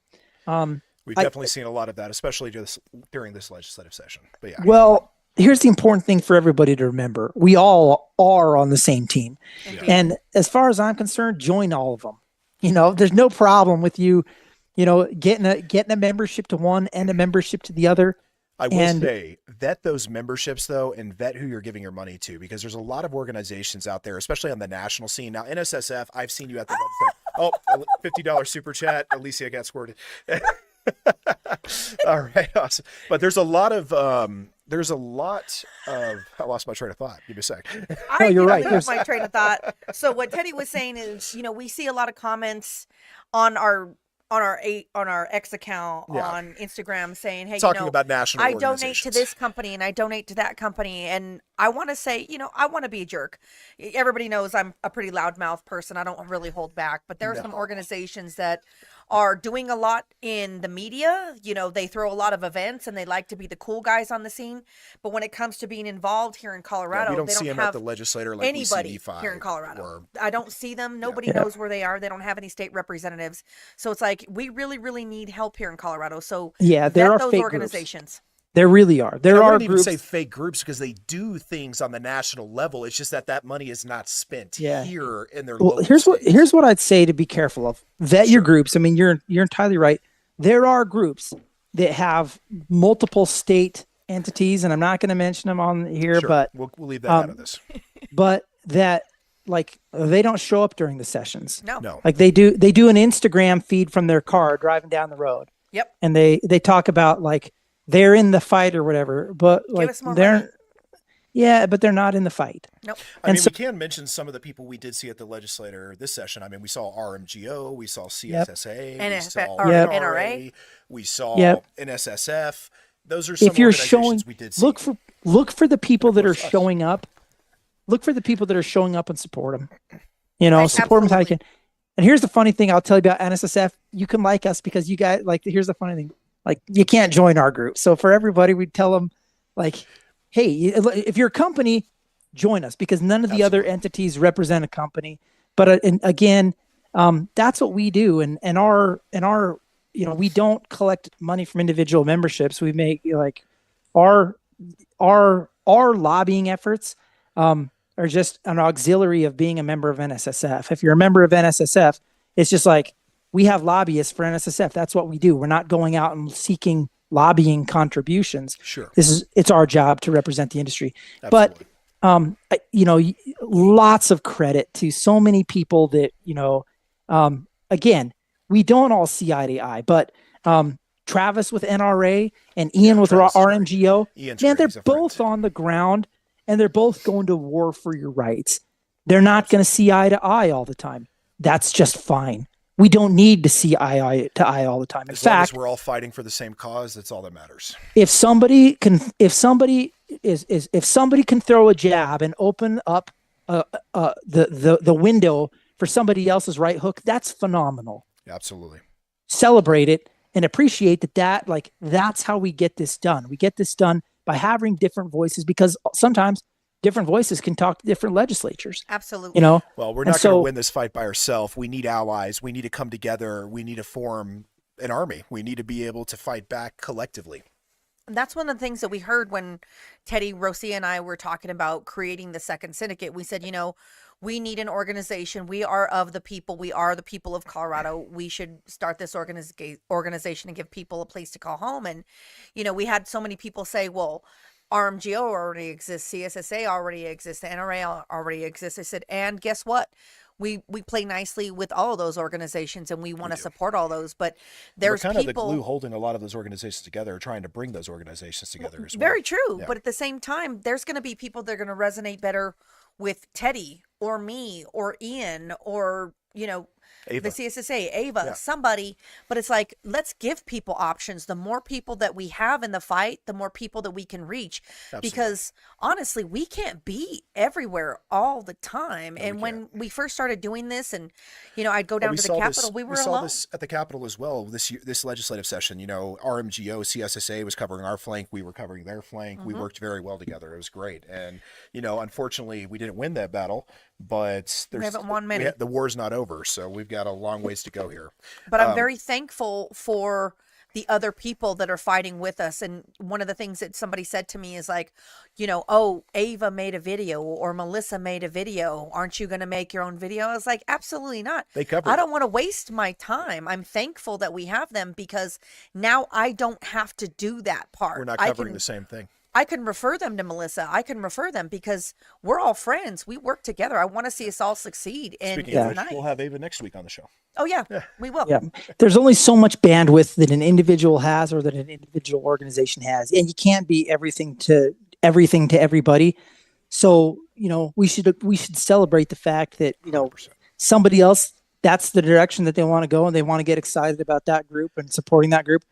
S1: We've definitely seen a lot of that, especially during this legislative session. But yeah.
S3: Well, here's the important thing for everybody to remember. We all are on the same team.
S2: Indeed.
S3: And as far as I'm concerned, join all of them. There's no problem with you, getting a membership to one and a membership to the other.
S1: I will say, vet those memberships, though, and vet who you're giving your money to, because there's a lot of organizations out there, especially on the national scene. Now, NSSF, I've seen you at the website. Oh, $50 super chat. Alicia got squirted. All right, awesome. But there's a lot of I lost my train of thought. Give me a sec.
S3: You're right.
S2: Lose my train of thought. So what Teddy was saying is, we see a lot of comments on our X account on Instagram saying, hey,
S1: talking about national
S2: I donate to
S1: organizations.
S2: this company and I donate to that company. And I want to say, I want to be a jerk. Everybody knows I'm a pretty loudmouth person. I don't really hold back, but there are some organizations that are doing a lot in the media. They throw a lot of events and they like to be the cool guys on the scene. But when it comes to being involved here in Colorado,
S1: we don't
S2: they
S1: see
S2: don't
S1: them
S2: have
S1: at the legislature like
S2: anybody
S1: we see Nephi
S2: here in Colorado.
S1: or-
S2: I don't see them. Nobody knows where they are. They don't have any state representatives. So it's like, we really, really need help here in Colorado. So
S3: Yeah, there
S2: vet
S3: are
S2: those
S3: fake
S2: organizations.
S3: There really are. There
S1: I
S3: are
S1: wouldn't even
S3: groups.
S1: say fake groups, because they do things on the national level. It's just that money is not spent here in their local
S3: Here's
S1: states.
S3: what I'd say to be careful of. Vet your groups. I mean, you're entirely right. There are groups that have multiple state entities, and I'm not going to mention them on here,
S1: Sure.
S3: but
S1: we'll leave that out of this.
S3: but that, like, they don't show up during the sessions.
S2: No.
S3: Like they do an Instagram feed from their car driving down the road.
S2: Yep.
S3: And they talk about, like, they're in the fight or whatever, but like
S2: us more
S3: they're
S2: money.
S3: but they're not in the fight.
S2: Nope.
S1: I mean, we can mention some of the people we did see at the legislature this session. I mean, we saw RMGO, we saw CSSA, we saw NRA, we saw NSSF. Those are some
S3: If you're
S1: organizations
S3: showing,
S1: we did see.
S3: look for the people that are showing up. Look for the people that are showing up and support them. Support them how you can. And here's the funny thing I'll tell you about NSSF. You can like us because you guys, like, here's the funny thing. Like, you can't join our group. So for everybody, we tell them, like, hey, if you're a company, join us, because none of the other entities represent a company. But again, that's what we do. And our we don't collect money from individual memberships. We make, like, our lobbying efforts are just an auxiliary of being a member of NSSF. If you're a member of NSSF, it's just like, we have lobbyists for NSSF. That's what we do. We're not going out and seeking lobbying contributions.
S1: Sure.
S3: It's our job to represent the industry.
S1: Absolutely.
S3: But lots of credit to so many people that, again, we don't all see eye to eye, but Travis with NRA and Ian with RMGO, man, they're both on the ground and they're both going to war for your rights. They're not going to see eye to eye all the time. That's just fine. We don't need to see eye to eye all the time. In
S1: As long
S3: fact,
S1: as we're all fighting for the same cause, that's all that matters.
S3: if somebody can throw a jab and open up the window for somebody else's right hook, that's phenomenal.
S1: Absolutely.
S3: Celebrate it and appreciate that's how we get this done. We get this done by having different voices, because sometimes different voices can talk to different legislatures.
S2: Absolutely.
S1: Well, we're not going to win this fight by ourselves. We need allies. We need to come together. We need to form an army. We need to be able to fight back collectively.
S2: That's one of the things that we heard when Teddy, Rosie, and I were talking about creating the second syndicate. We said, we need an organization. We are of the people. We are the people of Colorado. We should start this organization and give people a place to call home. And, we had so many people say, well, RMGO already exists. CSSA already exists. The NRA already exists. I said, and guess what? We play nicely with all of those organizations, and we want to support all those. But there's
S1: we're kind
S2: people
S1: of the glue holding a lot of those organizations together, trying to bring those organizations together as well.
S2: Very true.
S1: Yeah.
S2: But at the same time, there's going to be people that are going to resonate better with Teddy or me or Ian or,
S1: Ava.
S2: the CSSA, Ava, somebody, but it's like, let's give people options. The more people that we have in the fight, the more people that we can reach.
S1: Absolutely.
S2: Because honestly, we can't be everywhere all the time.
S1: No,
S2: and
S1: we
S2: when
S1: can't.
S2: we first started doing this and, I'd go down to the
S1: saw
S2: Capitol, we were
S1: saw
S2: alone.
S1: this at the Capitol as well. This legislative session, RMGO, CSSA was covering our flank. We were covering their flank. We worked very well together. It was great. And, unfortunately, we didn't win that battle, but
S2: We haven't won many.
S1: the war's not over. So we've got a long ways to go here.
S2: But I'm very thankful for the other people that are fighting with us. And one of the things that somebody said to me is like, oh, Ava made a video or Melissa made a video. Aren't you going to make your own video? I was like, absolutely not.
S1: They covered
S2: I
S1: it.
S2: don't want to waste my time. I'm thankful that we have them because now I don't have to do that part.
S1: We're not covering the same thing.
S2: I can refer them to Melissa. I can refer them because we're all friends. We work together. I want to see us all succeed. And
S1: Speaking of
S2: it's
S1: which,
S2: nice.
S1: we'll have Ava next week on the show.
S2: Oh, yeah, we will.
S3: Yeah. There's only so much bandwidth that an individual has or that an individual organization has. And you can't be everything to everybody. So, we should celebrate the fact that,
S1: 100%.
S3: somebody else, that's the direction that they want to go and they want to get excited about that group and supporting that group.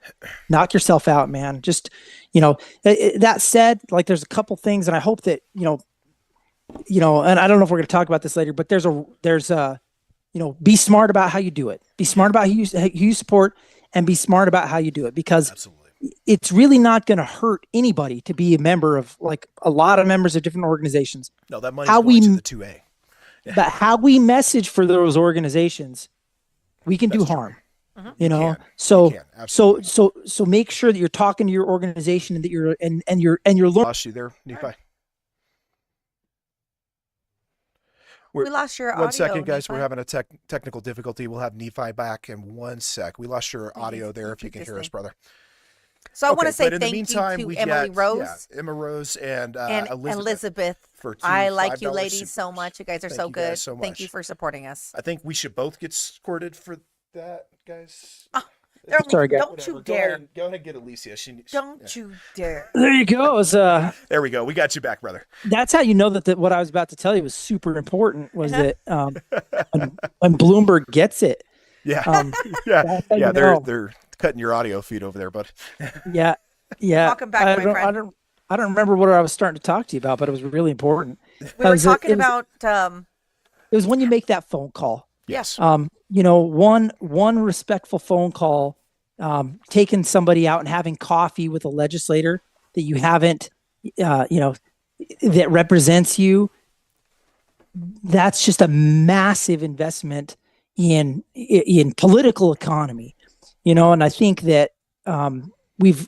S3: Knock yourself out, man. Just, that said, like there's a couple things and I hope that, and I don't know if we're going to talk about this later, but there's a, be smart about how you do it. Be smart about who you support and be smart about how you do it because
S1: Absolutely.
S3: it's really not going to hurt anybody to be a member of like a lot of members of different organizations.
S1: No, that money's going to the 2A.
S3: But how we message for those organizations, we can do harm.
S1: can.
S3: So
S1: You can, absolutely.
S3: so make sure that you're talking to your organization and that you're learning.
S1: Lost you there, Nephi.
S2: We lost your audio.
S1: 1 second, guys.
S2: Nephi.
S1: We're having a technical difficulty. We'll have Nephi back in 1 sec. We lost your audio there. If you can hear us, brother.
S2: So I want to say
S1: but in the
S2: thank
S1: meantime,
S2: you
S1: we
S2: to Emily
S1: got,
S2: Rose
S1: Emma Rose and
S2: and Elizabeth.
S1: for two
S2: I like you
S1: $5
S2: ladies so
S1: supers.
S2: much. You guys are
S1: Thank
S2: so
S1: you
S2: good.
S1: guys so
S2: Thank you
S1: much.
S2: for supporting us.
S1: I think we should both get squirted for that, guys.
S3: Sorry, guys.
S2: Don't you
S1: Whatever.
S2: dare.
S1: Go ahead and get Alicia.
S2: Don't you dare.
S3: There you go. It was,
S1: There we go. We got you back, brother.
S3: that's how you know that what I was about to tell you was super important. Was that when Bloomberg gets it?
S1: Yeah,
S3: That's how you know.
S1: They're cutting your audio feed over there, bud.
S3: Yeah.
S2: Welcome back, my friend.
S3: I don't remember what I was starting to talk to you about, but it was really important.
S2: We were talking about
S3: It was when you make that phone call.
S1: Yes.
S3: One respectful phone call, taking somebody out and having coffee with a legislator that you haven't, that represents you. That's just a massive investment in political economy, and I think that we've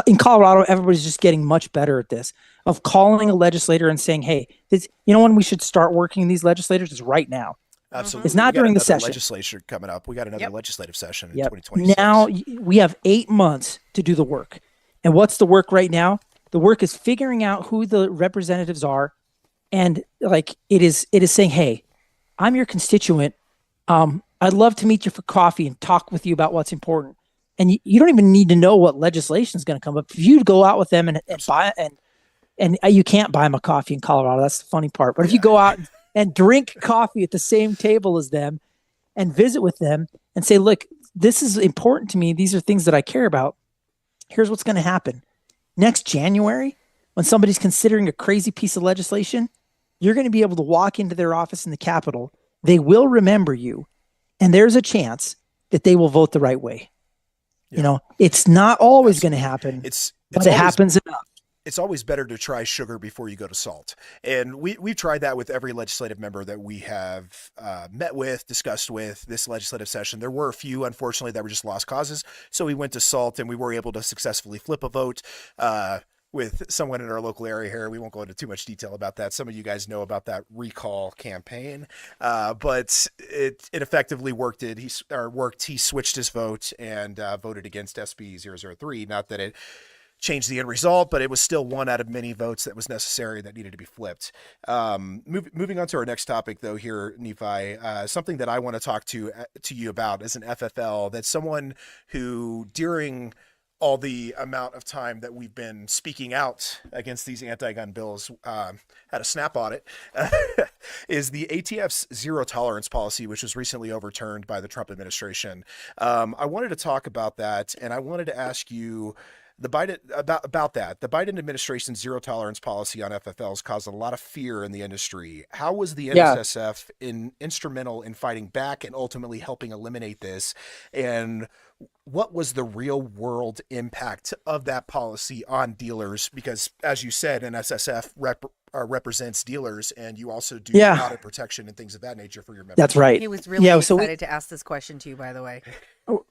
S3: in Colorado, everybody's just getting much better at this of calling a legislator and saying, hey, when we should start working these legislators is right now.
S1: Absolutely.
S3: It's not
S1: We got
S3: during the
S1: another
S3: session.
S1: Legislature coming up. We got another legislative session in
S3: Yep.
S1: 2026.
S3: Now we have 8 months to do the work. And what's the work right now? The work is figuring out who the representatives are. And like it is saying, hey, I'm your constituent. I'd love to meet you for coffee and talk with you about what's important. And you don't even need to know what legislation is going to come up. If you go out with them and buy and you can't buy them a coffee in Colorado. That's the funny part. But if you go out and drink coffee at the same table as them and visit with them and say, look, this is important to me. These are things that I care about. Here's what's going to happen. Next January, when somebody's considering a crazy piece of legislation, you're going to be able to walk into their office in the Capitol. They will remember you. And there's a chance that they will vote the right way.
S1: Yeah.
S3: It's not always going to happen, but it happens enough.
S1: It's always better to try sugar before you go to salt. And we've tried that with every legislative member that we have met with, discussed with this legislative session. There were a few, unfortunately, that were just lost causes. So we went to salt and we were able to successfully flip a vote with someone in our local area here. We won't go into too much detail about that. Some of you guys know about that recall campaign, but it effectively worked. He switched his vote and voted against SB 003. Not that it changed the end result, but it was still one out of many votes that was necessary that needed to be flipped. Moving on to our next topic, though, here, Nephi, something that I want to talk to you about as an FFL. That's someone who, during all the amount of time that we've been speaking out against these anti-gun bills, had a snap audit. is the ATF's zero tolerance policy, which was recently overturned by the Trump administration. I wanted to talk about that, and I wanted to ask you the Biden about that. The Biden administration's zero tolerance policy on FFLs caused a lot of fear in the industry. How was the NSSF instrumental in fighting back and ultimately helping eliminate this? And what was the real world impact of that policy on dealers? Because as you said, NSSF represents dealers, and you also do audit protection and things of that nature for your members.
S3: That's right.
S2: He was really excited to ask this question to you, by the way.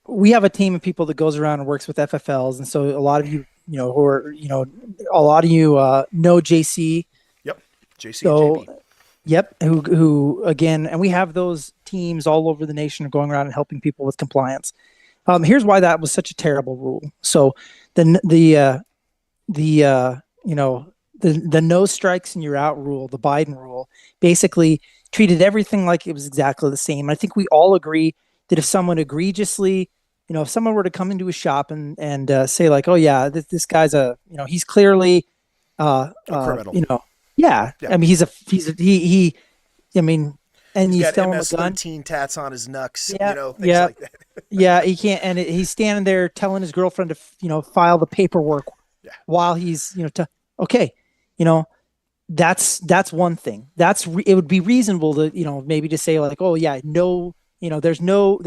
S3: We have a team of people that goes around and works with FFLs. And so a lot of you, who are, a lot of you know JC.
S1: Yep. JC
S3: so,
S1: and JB.
S3: Yep. Who again, and we have those teams all over the nation going around and helping people with compliance. Here's why that was such a terrible rule. So the no strikes and you're out rule, the Biden rule, basically treated everything like it was exactly the same. I think we all agree that if someone egregiously, if someone were to come into a shop and say like, oh yeah, this guy's he's clearly
S1: a criminal.
S3: Yeah. I mean, and he's
S1: got
S3: still a gun.
S1: 13 tats on his knucks,
S3: yeah,
S1: things like that.
S3: Yeah, he can't, and he's standing there telling his girlfriend to, file the paperwork while he's, that's one thing. It would be reasonable to, maybe to say like, oh yeah, no, there's no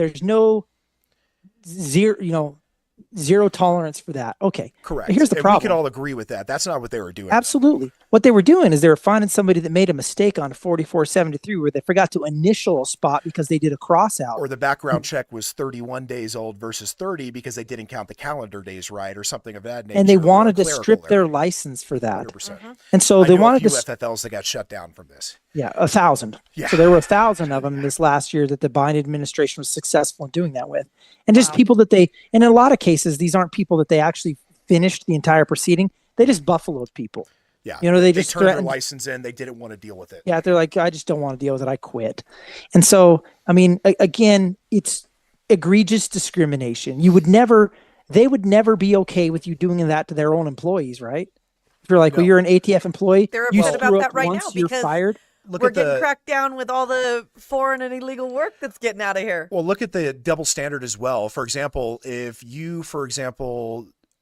S3: zero tolerance for that. Okay.
S1: Correct.
S3: But here's the problem.
S1: We could all agree with that. That's not what they were doing.
S3: Absolutely. What they were doing is they were finding somebody that made a mistake on 4473 where they forgot to initial a spot because they did a cross out.
S1: Or the background check was 31 days old versus 30 because they didn't count the calendar days right or something of that nature.
S3: And they wanted to strip their license for that.
S1: 100%.
S3: And so they wanted
S1: to FFLs that got shut down from this.
S3: Yeah, 1,000. Yeah. So there were 1,000 of them this last year that the Biden administration was successful in doing that with. And just people that and in a lot of cases, these aren't people that they actually finished the entire proceeding. They just buffaloed people.
S1: Yeah.
S3: They just
S1: turned their license in. They didn't want to deal with it.
S3: Yeah. They're like, I just don't want to deal with it. I quit. And so, I mean, again, it's egregious discrimination. They would never be okay with you doing that to their own employees, right? If you're like, well, you're an ATF employee.
S2: They're upset about that right now
S3: you're
S2: because
S3: fired.
S2: we're getting cracked down with all the foreign and illegal work that's getting out of here.
S1: Well, look at the double standard as well. For example, if you,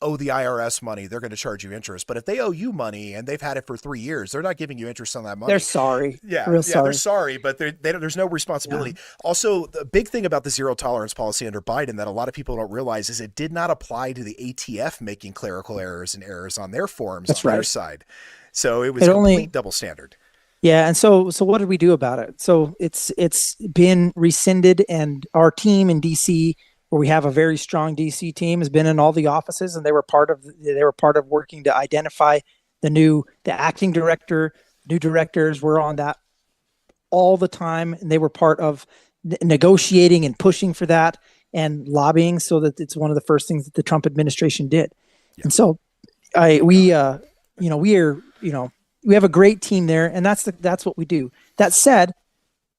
S1: owe the IRS money, they're going to charge you interest. But if they owe you money and they've had it for 3 years, they're not giving you interest on that money.
S3: They're sorry.
S1: They're sorry, but there's no responsibility. Yeah. Also, the big thing about the zero tolerance policy under Biden that a lot of people don't realize is it did not apply to the ATF making clerical errors and errors on their forms their side. So it was complete double standard.
S3: Yeah, and so what did we do about it? So it's been rescinded, and our team in DC, where we have a very strong DC team, has been in all the offices, and they were part of working to identify the acting director, new directors were on that all the time, and they were part of negotiating and pushing for that and lobbying, so that it's one of the first things that the Trump administration did. Yeah. And so we have a great team there, and that's what we do. That said,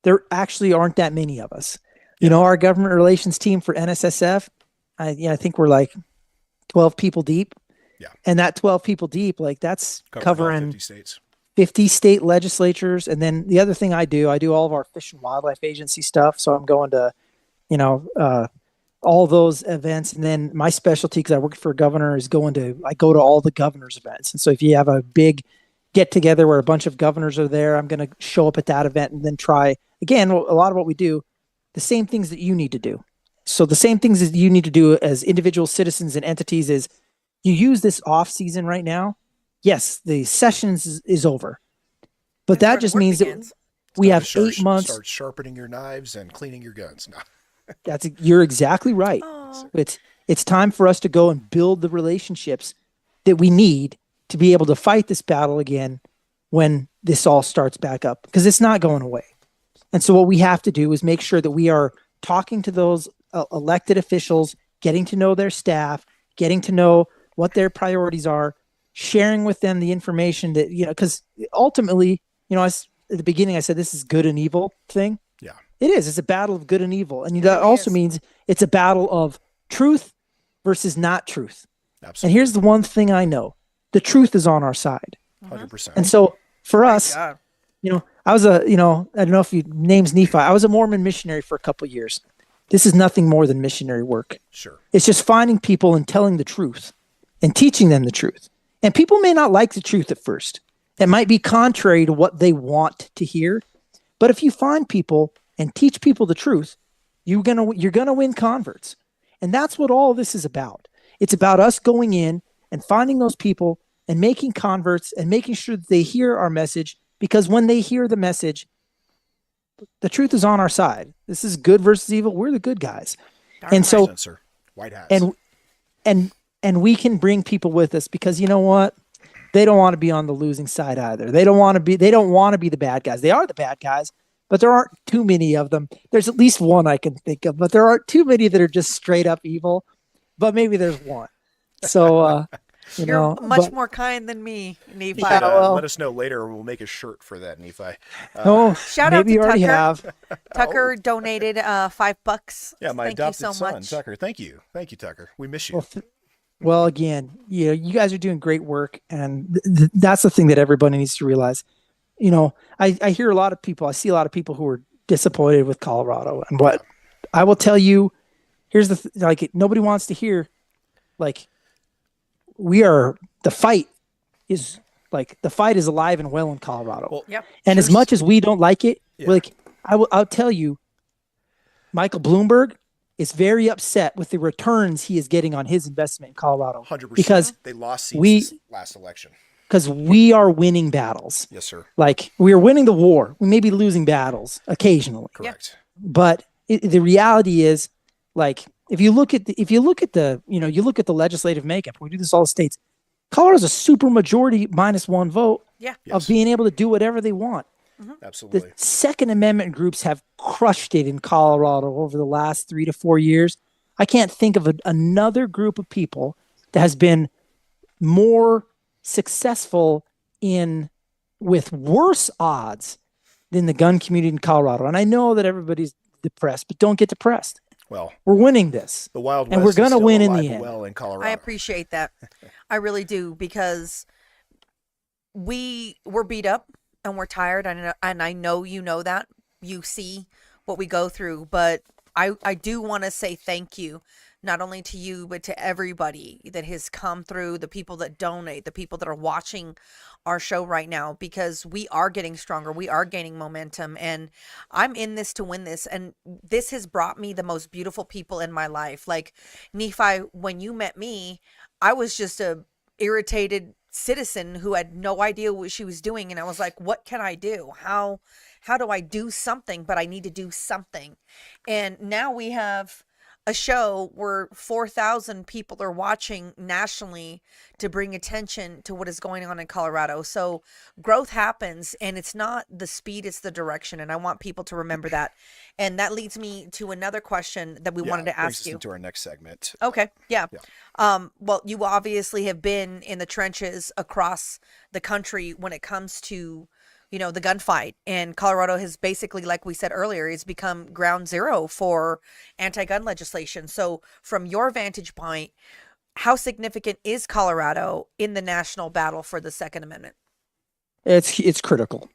S3: there actually aren't that many of us. Our government relations team for NSSF, I think we're like 12 people deep. Yeah. And that 12 people deep, like that's covering
S1: 50 states.
S3: 50 state legislatures. And then the other thing I do all of our Fish and Wildlife Agency stuff. So I'm going to, all those events. And then my specialty, because I work for a governor, is I go to all the governor's events. And so if you have a big get together where a bunch of governors are there, I'm going to show up at that event and then try, again, a lot of what we do, the same things that you need to do. So the same things that you need to do as individual citizens and entities is you use this off season right now. Yes, the sessions is over, but that just means that we have 8 months.
S1: Start sharpening your knives and cleaning your guns. No.
S3: You're exactly right. It's time for us to go and build the relationships that we need to be able to fight this battle again when this all starts back up, because it's not going away. And so what we have to do is make sure that we are talking to those elected officials, getting to know their staff, getting to know what their priorities are, sharing with them the information that, because ultimately, at the beginning, I said, this is good and evil thing.
S1: Yeah,
S3: it is. It's a battle of good and evil. And that also means it's a battle of truth versus not truth.
S1: Absolutely.
S3: And here's the one thing I know. The truth is on our side.
S1: 100%.
S3: And so for us, I was I don't know if you name's Nephi. I was a Mormon missionary for a couple of years. This is nothing more than missionary work.
S1: Sure.
S3: It's just finding people and telling the truth and teaching them the truth. And people may not like the truth at first. It might be contrary to what they want to hear. But if you find people and teach people the truth, you're gonna win converts. And that's what all of this is about. It's about us going in and finding those people and making converts and making sure that they hear our message, because when they hear the message, the truth is on our side. This is good versus evil. We're the good guys. And so,
S1: 100%, sir. White hats.
S3: and we can bring people with us, because you know what? They don't want to be on the losing side either. They don't want to be the bad guys. They are the bad guys, but there aren't too many of them. There's at least one I can think of, but there aren't too many that are just straight up evil, but maybe there's one. So,
S2: You're much more kind than me, Nephi.
S1: Let us know later, and we'll make a shirt for that, Nephi.
S2: Shout out
S3: maybe
S2: to
S3: you already
S2: Tucker.
S3: have.
S2: Tucker donated $5.
S1: Yeah, my
S2: Thank you
S1: adopted
S2: so
S1: son,
S2: much.
S1: Tucker. Thank you, Tucker. We miss you.
S3: Well, again, you guys are doing great work, and that's the thing that everybody needs to realize. I hear a lot of people, I see a lot of people who are disappointed with Colorado, and what I will tell you, here's nobody wants to hear, the fight is alive and well in Colorado.
S1: Well,
S2: Yep.
S3: And as much as we don't like it, I'll tell you, Michael Bloomberg is very upset with the returns he is getting on his investment in Colorado.
S1: 100%.
S3: Because
S1: they lost seats this last election.
S3: Because we are winning battles.
S1: Yes, sir.
S3: We are winning the war. We may be losing battles occasionally.
S1: Correct.
S3: But the reality is, if you look at the legislative makeup, we do this all the states. Colorado's a super majority -1 vote of being able to do whatever they want.
S1: Absolutely.
S3: The Second Amendment groups have crushed it in Colorado over the last 3 to 4 years. I can't think of another group of people that has been more successful with worse odds than the gun community in Colorado. And I know that everybody's depressed, but don't get depressed.
S1: Well,
S3: we're winning this.
S1: The Wild West
S3: and we're going to win in the
S1: alive
S3: end.
S1: well in Colorado.
S2: I appreciate that. I really do, because we're beat up and we're tired, and I know you know that. You see what we go through, but I do want to say thank you, not only to you, but to everybody that has come through, the people that donate, the people that are watching our show right now, because we are getting stronger. We are gaining momentum, and I'm in this to win this. And this has brought me the most beautiful people in my life. Like Nephi, when you met me, I was just a irritated citizen who had no idea what she was doing. And I was like, what can I do? How do I do something? But I need to do something. And now we have a show where 4,000 people are watching nationally to bring attention to what is going on in Colorado. So growth happens, and it's not the speed, it's the direction. And I want people to remember that. And that leads me to another question that we wanted to ask you.
S1: Into our next segment.
S2: Okay. Yeah. Well, you obviously have been in the trenches across the country when it comes to the gunfight, and Colorado has basically, like we said earlier, has become ground zero for anti-gun legislation. So from your vantage point, how significant is Colorado in the national battle for the Second Amendment?
S3: It's critical.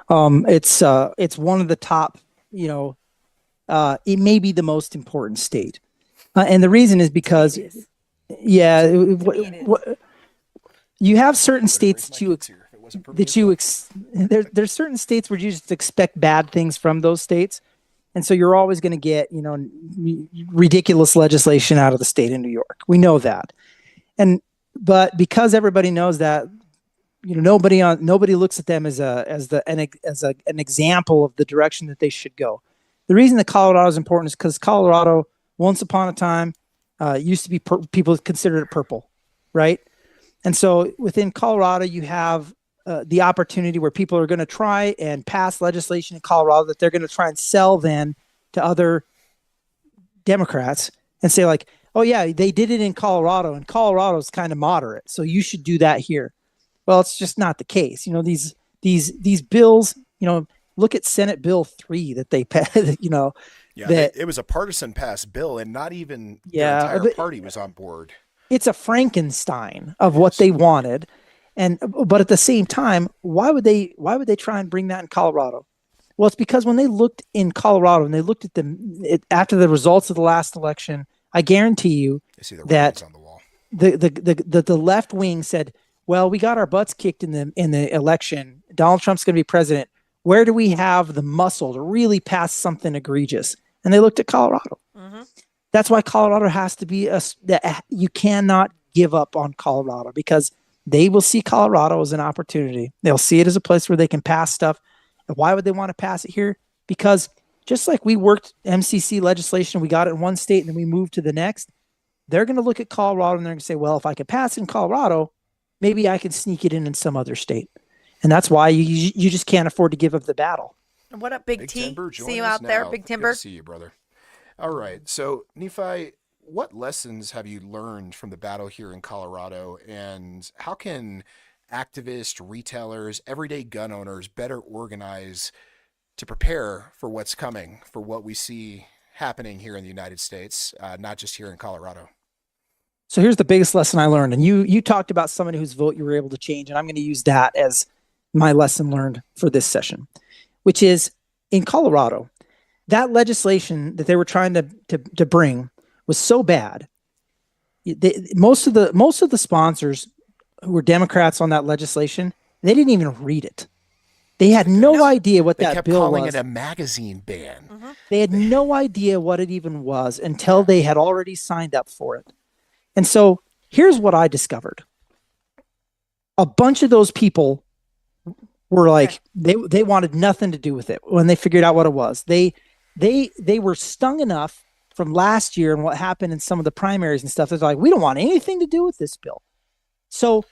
S3: It's one of the top, it may be the most important state. And the reason is because, you have certain states there's certain states where you just expect bad things from those states. And so you're always going to get, ridiculous legislation out of the state of New York. We know that. But because everybody knows that, nobody looks at them as an example of the direction that they should go. The reason that Colorado is important is because Colorado, once upon a time, used to be people considered it purple, right? And so within Colorado, you have the opportunity where people are going to try and pass legislation in Colorado that they're going to try and sell then to other Democrats and say like, oh yeah, they did it in Colorado, and Colorado is kind of moderate, so you should do that here. Well, it's just not the case. These bills, look at Senate Bill 3 that they passed,
S1: it was a partisan passed bill, and not even the entire party was on board.
S3: It's a Frankenstein of what they wanted. But at the same time, why would they try and bring that in Colorado? Well, it's because when they looked in Colorado and they looked at after the results of the last election, I guarantee you that
S1: on the wall.
S3: the left wing said, well, we got our butts kicked in the election. Donald Trump's going to be president. Where do we have the muscle to really pass something egregious? And they looked at Colorado.
S2: Mm-hmm.
S3: That's why Colorado has to be you cannot give up on Colorado, because they will see Colorado as an opportunity. They'll see it as a place where they can pass stuff. And why would they want to pass it here? Because just like we worked MCC legislation, we got it in one state and then we moved to the next. They're going to look at Colorado and they're going to say, well, if I can pass it in Colorado, maybe I can sneak it in some other state. And that's why you just can't afford to give up the battle.
S2: What up, Big T?
S1: Timber,
S2: See you out there, Big Timber.
S1: Good to see you, brother. All right. So, Nephi, what lessons have you learned from the battle here in Colorado, and how can activists, retailers, everyday gun owners better organize to prepare for what's coming, for what we see happening here in the United States, not just here in Colorado?
S3: So here's the biggest lesson I learned. And you talked about somebody whose vote you were able to change, and I'm going to use that as my lesson learned for this session, which is in Colorado, that legislation that they were trying to bring was so bad. Most of the sponsors who were Democrats on that legislation, they didn't even read it. They had no idea what that bill was.
S1: They kept calling it a magazine ban.
S2: Mm-hmm.
S3: They had no idea what it even was until they had already signed up for it. And so here's what I discovered. A bunch of those people were like, they wanted nothing to do with it when they figured out what it was. They were stung enough from last year and what happened in some of the primaries and stuff. They're like, we don't want anything to do with this bill. So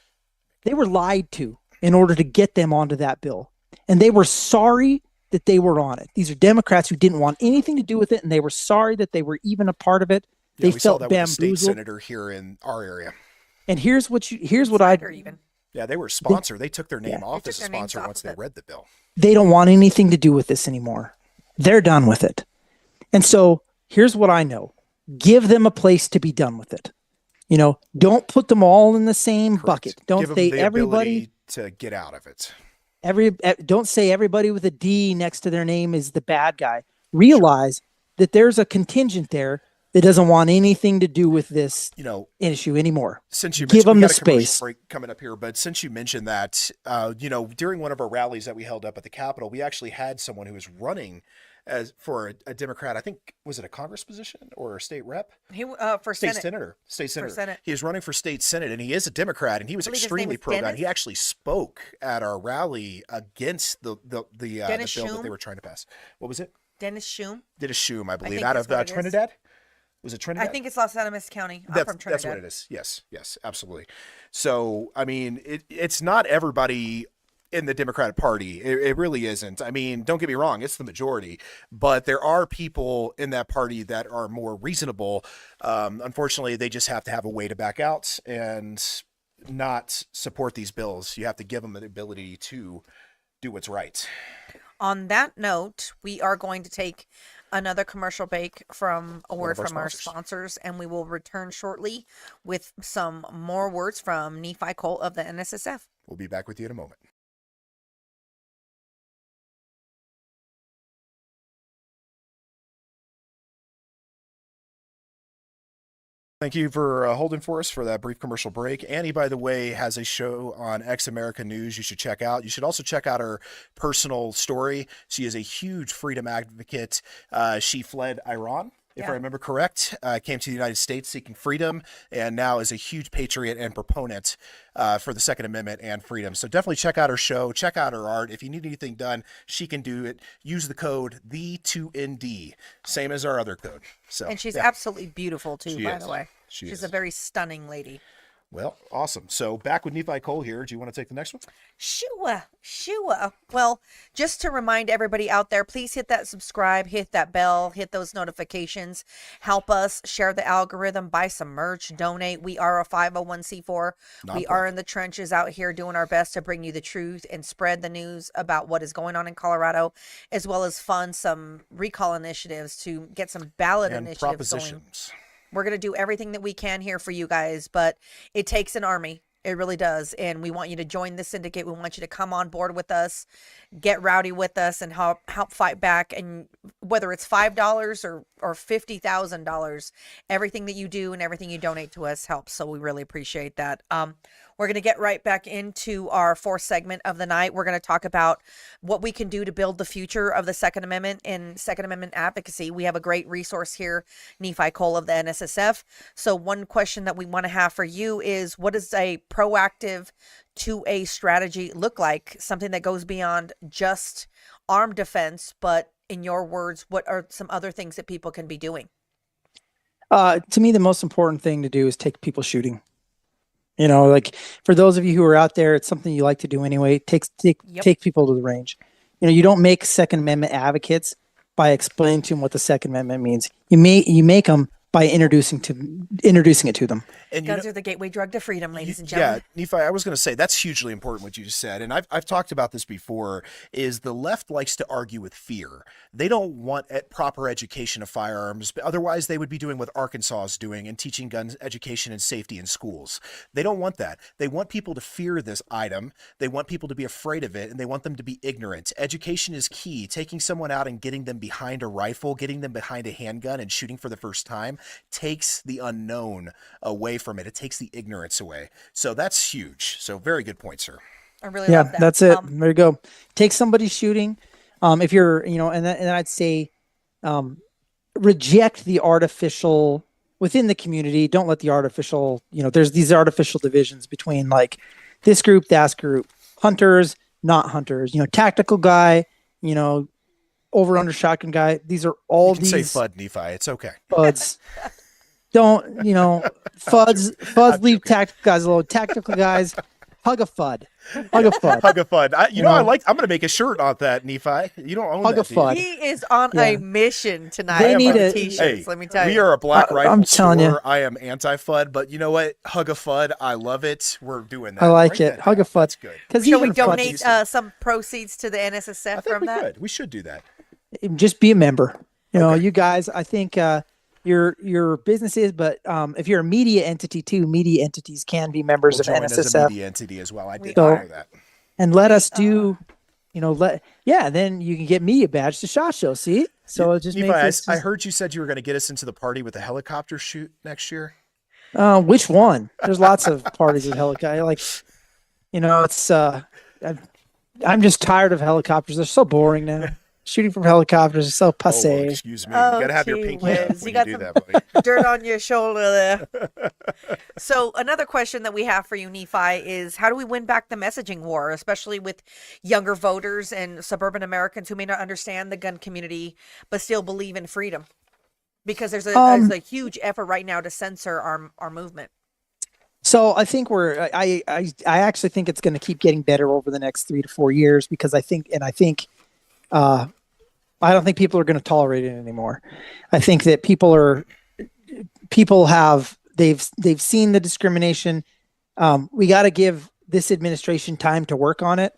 S3: they were lied to in order to get them onto that bill. And they were sorry that they were on it. These are Democrats who didn't want anything to do with it, and they were sorry that they were even a part of it.
S1: Yeah,
S3: they felt bamboozled.
S1: State senator here in our area.
S3: And here's what
S1: Yeah, they were a sponsor. They took their name off as a sponsor once they read the bill.
S3: They don't want anything to do with this anymore. They're done with it. And so here's what I know. Give them a place to be done with it. Don't put them all in the same bucket. Don't say everybody
S1: to get out of it.
S3: Don't say everybody with a D next to their name is the bad guy. Realize that there's a contingent there that doesn't want anything to do with this issue anymore.
S1: Since you
S3: give them the space.
S1: Break coming up here, but since you mentioned that, during one of our rallies that we held up at the Capitol, we actually had someone who was running for a Democrat. I think, was it a Congress position or a state rep?
S2: He for
S1: state
S2: Senate.
S1: senator. State senator.
S2: For Senate.
S1: He is running for state Senate, and he is a Democrat, and he was extremely pro-gun. He actually spoke at our rally against the bill that they were trying to pass. What was it?
S2: Dennis Shum,
S1: I believe, out of Trinidad. Was it Trinidad?
S2: I think it's Los Alamos County. I'm from Trinidad.
S1: That's what it is. Yes, absolutely. So, I mean, it's not everybody in the Democratic Party. It really isn't. I mean, don't get me wrong, it's the majority, but there are people in that party that are more reasonable. Unfortunately, they just have to have a way to back out and not support these bills. You have to give them the ability to do what's right.
S2: On that note, we are going to take another commercial break from a word from our sponsors, and we will return shortly with some more words from Nephi Cole of the NSSF.
S1: We'll be back with you in a moment. Thank you for holding for us for that brief commercial break. Annie, by the way, has a show on Ex America News you should check out. You should also check out her personal story. She is a huge freedom advocate. She fled Iran, if I remember correct, came to the United States seeking freedom, and now is a huge patriot and proponent for the Second Amendment and freedom. So definitely check out her show. Check out her art. If you need anything done, she can do it. Use the code THE2ND, same as our other code. So,
S2: and she's absolutely beautiful, too, by the way.
S1: She's
S2: a very stunning lady.
S1: Well, awesome. So back with Nephi Cole here. Do you want to take the next one?
S2: Sure. Well, just to remind everybody out there, please hit that subscribe, hit that bell, hit those notifications. Help us share the algorithm, buy some merch, donate. We are a 501c4. We are in the trenches out here doing our best to bring you the truth and spread the news about what is going on in Colorado, as well as fund some recall initiatives to get some ballot initiatives going. We're going to do everything that we can here for you guys, but it takes an army. It really does. And we want you to join the syndicate. We want you to come on board with us, get rowdy with us, and help fight back. And whether it's $5 or $50,000, everything that you do and everything you donate to us helps. So we really appreciate that. We're going to get right back into our fourth segment of the night. We're going to talk about what we can do to build the future of the Second Amendment and Second Amendment advocacy. We have a great resource here, Nephi Cole of the NSSF. So one question that we want to have for you is, what does a proactive 2A strategy look like? Something that goes beyond just armed defense, but in your words, what are some other things that people can be doing?
S3: To me, the most important thing to do is take people shooting. Like for those of you who are out there, it's something you like to do anyway. Take people to the range. You don't make Second Amendment advocates by explaining to them what the Second Amendment means. You make them by introducing it to them.
S1: And
S2: Guns are the gateway drug to freedom, ladies and gentlemen.
S1: Yeah, Nephi, I was going to say that's hugely important what you just said, and I've talked about this before. Is the left likes to argue with fear. They don't want proper education of firearms. Otherwise, they would be doing what Arkansas is doing and teaching gun education and safety in schools. They don't want that. They want people to fear this item. They want people to be afraid of it, and they want them to be ignorant. Education is key. Taking someone out and getting them behind a rifle, getting them behind a handgun, and shooting for the first time takes the unknown away from it. It takes the ignorance away. So that's huge. So very good point, sir.
S2: I really love that.
S3: That's it. There you go. Take somebody shooting. If you're, and I'd say, reject the artificial within the community. Don't let the artificial, there's these artificial divisions between like this group, that group, hunters, not hunters, tactical guy, over under shotgun guy. These are all
S1: you can
S3: these.
S1: say FUD, Nephi. It's okay.
S3: FUDs. Don't, FUDs leave tactical guys alone. Tactical guys, hug a FUD. Hug a FUD.
S1: Hug a FUD. I'm going to make a shirt on that, Nephi. You don't own
S3: hug
S1: that.
S3: A FUD.
S2: He is on a mission tonight.
S3: They need
S2: a
S3: a
S2: t-shirts,
S1: hey,
S2: let me tell you.
S1: We are a Black Rifle
S3: I'm telling
S1: store.
S3: you.
S1: I am anti-FUD, but you know what? Hug a FUD. I love it. We're doing that.
S3: I like
S1: Write
S3: it.
S1: that
S3: Hug a
S1: down.
S3: FUD.
S1: That's good.
S3: Because
S2: Shall we donate some proceeds to the NSSF
S1: I think
S2: from
S1: we
S2: that?
S1: could. We should do that.
S3: just be a member.
S1: Okay.
S3: You guys, I think your business is, but if you're a media entity too, media entities can be members of
S1: join as a
S3: NSSF.
S1: media entity as well. I did
S3: So-
S1: know that.
S3: And let us do, then you can get me a badge to SHOT Show. See? So it just
S1: Nephi,
S3: makes
S1: I heard you said you were going to get us into the party with a helicopter shoot next year.
S3: which one? There's lots of parties with helicopter. It's I'm just tired of helicopters. They're so boring now. Shooting from helicopters is so passe.
S1: Oh, excuse me.
S2: Oh,
S1: you got to have your
S2: gee
S1: pinky
S2: whiz.
S1: up
S2: You
S1: when you
S2: got
S1: do
S2: some-
S1: that, buddy.
S2: Dirt on your shoulder there. So another question that we have for you, Nephi, is how do we win back the messaging war, especially with younger voters and suburban Americans who may not understand the gun community but still believe in freedom? Because there's a huge effort right now to censor our movement.
S3: So I think I actually think it's going to keep getting better over the next 3 to 4 years because I think I don't think people are going to tolerate it anymore. I think that they've seen the discrimination. We got to give this administration time to work on it.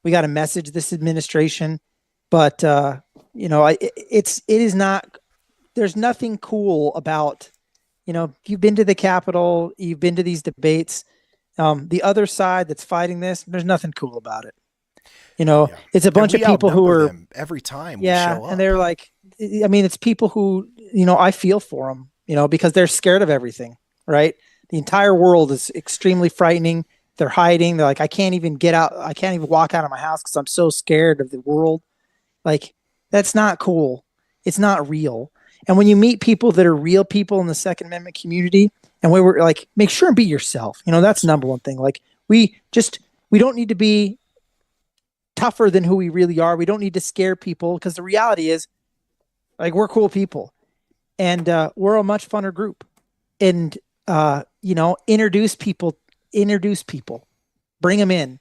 S3: We got to message this administration, but it is not. There's nothing cool about. You've been to the Capitol, you've been to these debates. The other side that's fighting this, there's nothing cool about it. It's a bunch of people who are
S1: every time. We show up.
S3: and they're like, it's people who, I feel for them, because they're scared of everything, right? The entire world is extremely frightening. They're hiding. They're like, I can't even get out. I can't even walk out of my house because I'm so scared of the world. Like, that's not cool. It's not real. And when you meet people that are real people in the Second Amendment community, and we were like, make sure and be yourself. That's the number one thing. Like, we don't need to be tougher than who we really are. We don't need to scare people because the reality is, like, we're cool people, and we're a much funner group. And introduce people, bring them in,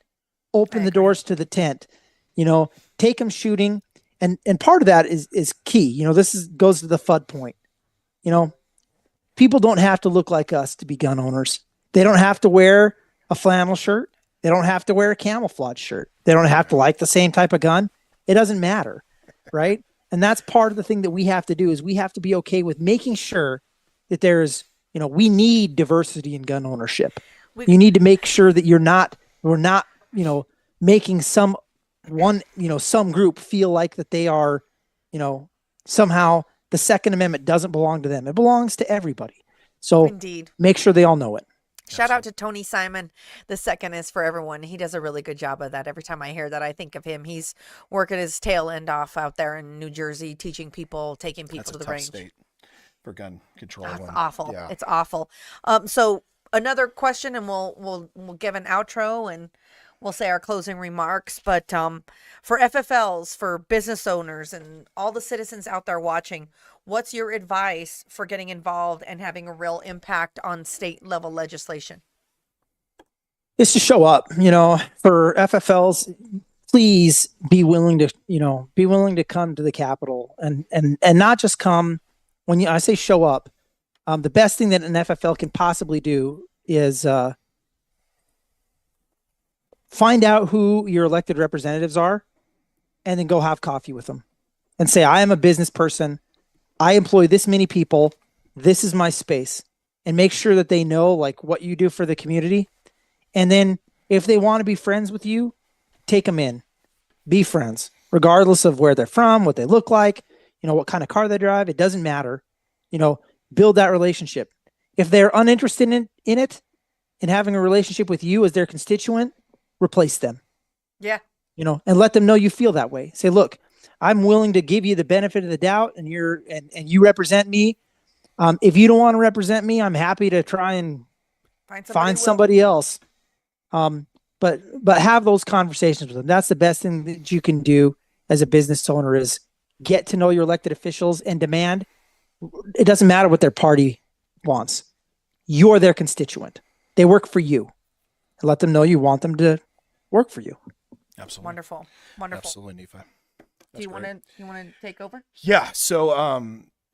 S3: open the doors to the tent. Take them shooting. And part of that is key. This goes to the FUD point. People don't have to look like us to be gun owners. They don't have to wear a flannel shirt. They don't have to wear a camouflage shirt. They don't have to like the same type of gun. It doesn't matter, right? And that's part of the thing that we have to do is we have to be okay with making sure that there's, we need diversity in gun ownership. You need to make sure that we're not, making some group feel like that they are, somehow the Second Amendment doesn't belong to them. It belongs to everybody. So
S5: Indeed.
S3: make sure they all know it.
S5: Shout out to Tony Simon. The second is for everyone. He does a really good job of that. Every time I hear that, I think of him. He's working his tail end off out there in New Jersey, teaching people, taking people to the range.
S1: State for gun control.
S5: It's awful.
S1: Yeah.
S5: It's awful. So another question, and we'll give an outro and we'll say our closing remarks. But for FFLs, for business owners, and all the citizens out there watching, what's your advice for getting involved and having a real impact on state level legislation?
S3: It's to show up, for FFLs. Please be willing to come to the Capitol and not just come when I say show up. The best thing that an FFL can possibly do is find out who your elected representatives are and then go have coffee with them and say, I am a business person. I employ this many people. This is my space. And make sure that they know like what you do for the community. And then if they want to be friends with you, take them in. Be friends, regardless of where they're from, what they look like, what kind of car they drive. It doesn't matter. Build that relationship. If they're uninterested in it, in having a relationship with you as their constituent, replace them.
S5: Yeah.
S3: And let them know you feel that way. Say, look, I'm willing to give you the benefit of the doubt, and you represent me. If you don't want to represent me, I'm happy to try and find somebody else. But have those conversations with them. That's the best thing that you can do as a business owner is get to know your elected officials and demand. It doesn't matter what their party wants. You're their constituent. They work for you. And let them know you want them to work for you.
S1: Absolutely.
S5: Wonderful.
S1: Absolutely, Nephi.
S5: Do you want to take over?
S1: Yeah. So,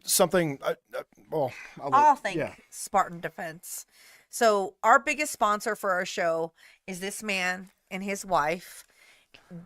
S1: something.
S5: I'll thank Spartan Defense. So our biggest sponsor for our show is this man and his wife.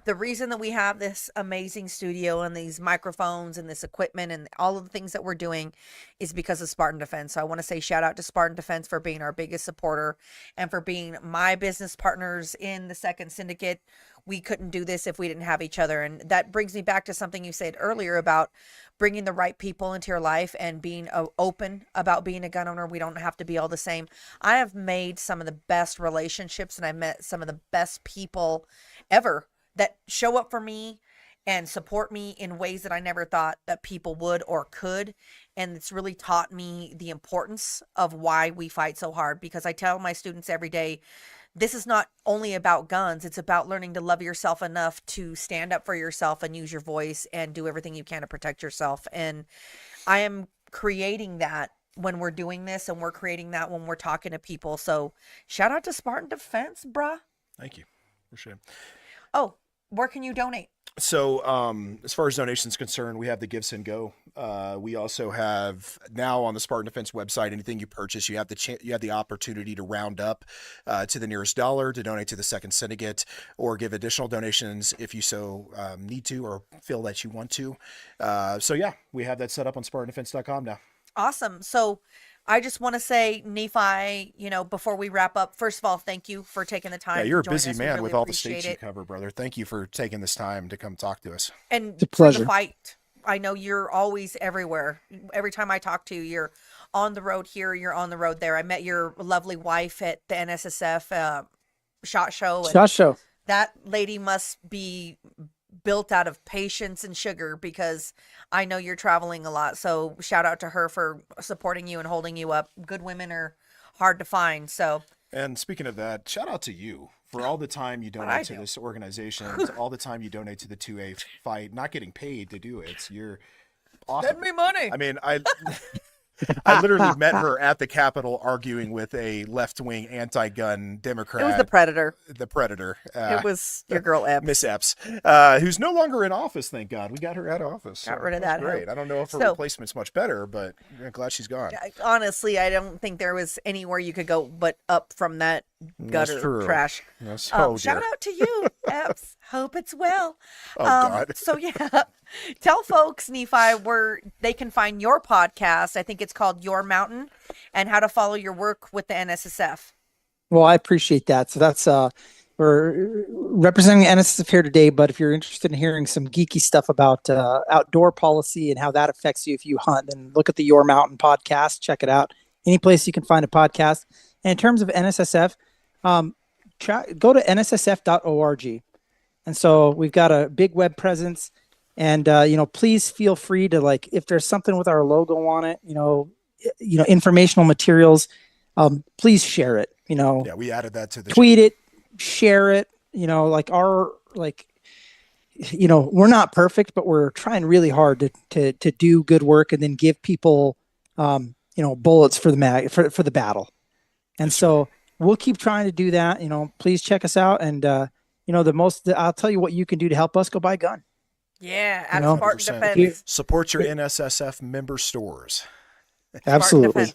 S5: The reason that we have this amazing studio and these microphones and this equipment and all of the things that we're doing is because of Spartan Defense. So I want to say shout out to Spartan Defense for being our biggest supporter and for being my business partners in the Second Syndicate. We couldn't do this if we didn't have each other. And that brings me back to something you said earlier about bringing the right people into your life and being open about being a gun owner. We don't have to be all the same. I have made some of the best relationships and I met some of the best people ever that show up for me and support me in ways that I never thought that people would or could. And it's really taught me the importance of why we fight so hard, because I tell my students every day, this is not only about guns. It's about learning to love yourself enough to stand up for yourself and use your voice and do everything you can to protect yourself. And I am creating that when we're doing this, and we're creating that when we're talking to people. So shout out to Spartan Defense, bruh.
S1: Thank you. Appreciate it.
S5: Oh, where can you donate?
S1: So, as far as donations concerned, we have the Give, Send, Go. We also have now on the Spartan Defense website, anything you purchase, you have the opportunity to round up to the nearest dollar to donate to the Second Syndicate, or give additional donations if you so need to or feel that you want to. So yeah, we have that set up on SpartanDefense.com now.
S5: Awesome. So I just want to say, Nephi, before we wrap up, first of all, thank you for taking the time.
S1: Yeah, you're a
S5: to join
S1: busy
S5: us. We
S1: man
S5: really
S1: with all the
S5: appreciate
S1: states you
S5: it.
S1: cover, brother. Thank you for taking this time to come talk to us.
S5: And
S3: It's a
S5: for the
S3: pleasure.
S5: fight, I know you're always everywhere. Every time I talk to you, you're on the road here, you're on the road there. I met your lovely wife at the NSSF SHOT Show. And
S3: SHOT Show.
S5: that lady must be built out of patience and sugar, because I know you're traveling a lot. So shout out to her for supporting you and holding you up. Good women are hard to find. So,
S1: And speaking of that, shout out to you for all the time you
S5: I
S1: donate to
S5: do?
S1: this organization, all the time you donate to the 2A fight, not getting paid to do it. You're awesome.
S5: send me money.
S1: I mean, I literally met her at the Capitol arguing with a left-wing anti-gun Democrat.
S5: It was the Predator.
S1: The Predator.
S5: It was your girl Epps.
S1: Miss Epps, who's no longer in office, thank God. We got her out of office.
S5: Got
S1: so
S5: rid of
S1: that's
S5: that
S1: great.
S5: hoe.
S1: I don't know if her
S5: So-
S1: replacement's much better, but I'm glad she's gone.
S5: Honestly, I don't think there was anywhere you could go but up from that
S1: That's
S5: gutter
S1: true.
S5: trash.
S1: Yes. Oh,
S5: Shout
S1: dear.
S5: out to you, Epps. Hope it's well.
S1: Oh, God.
S5: So yeah, tell folks, Nephi, where they can find your podcast. I think it's called Your Mountain, and how to follow your work with the NSSF.
S3: Well, I appreciate that. So that's we're representing NSSF here today. But if you're interested in hearing some geeky stuff about outdoor policy and how that affects you if you hunt, then look at the Your Mountain podcast. Check it out. Any place you can find a podcast. And in terms of NSSF, go to nssf.org. And so we've got a big web presence. And please feel free to, like, if there's something with our logo on it, informational materials, please share it.
S1: Yeah, we added that to the
S3: tweet it, share it. We're not perfect, but we're trying really hard to do good work and then give people, bullets for the battle. And so we'll keep trying to do that. Please check us out. And I'll tell you what you can do to help us: go buy a gun.
S5: Yeah, out of Spartan Defense.
S1: Support your NSSF member stores.
S3: Absolutely.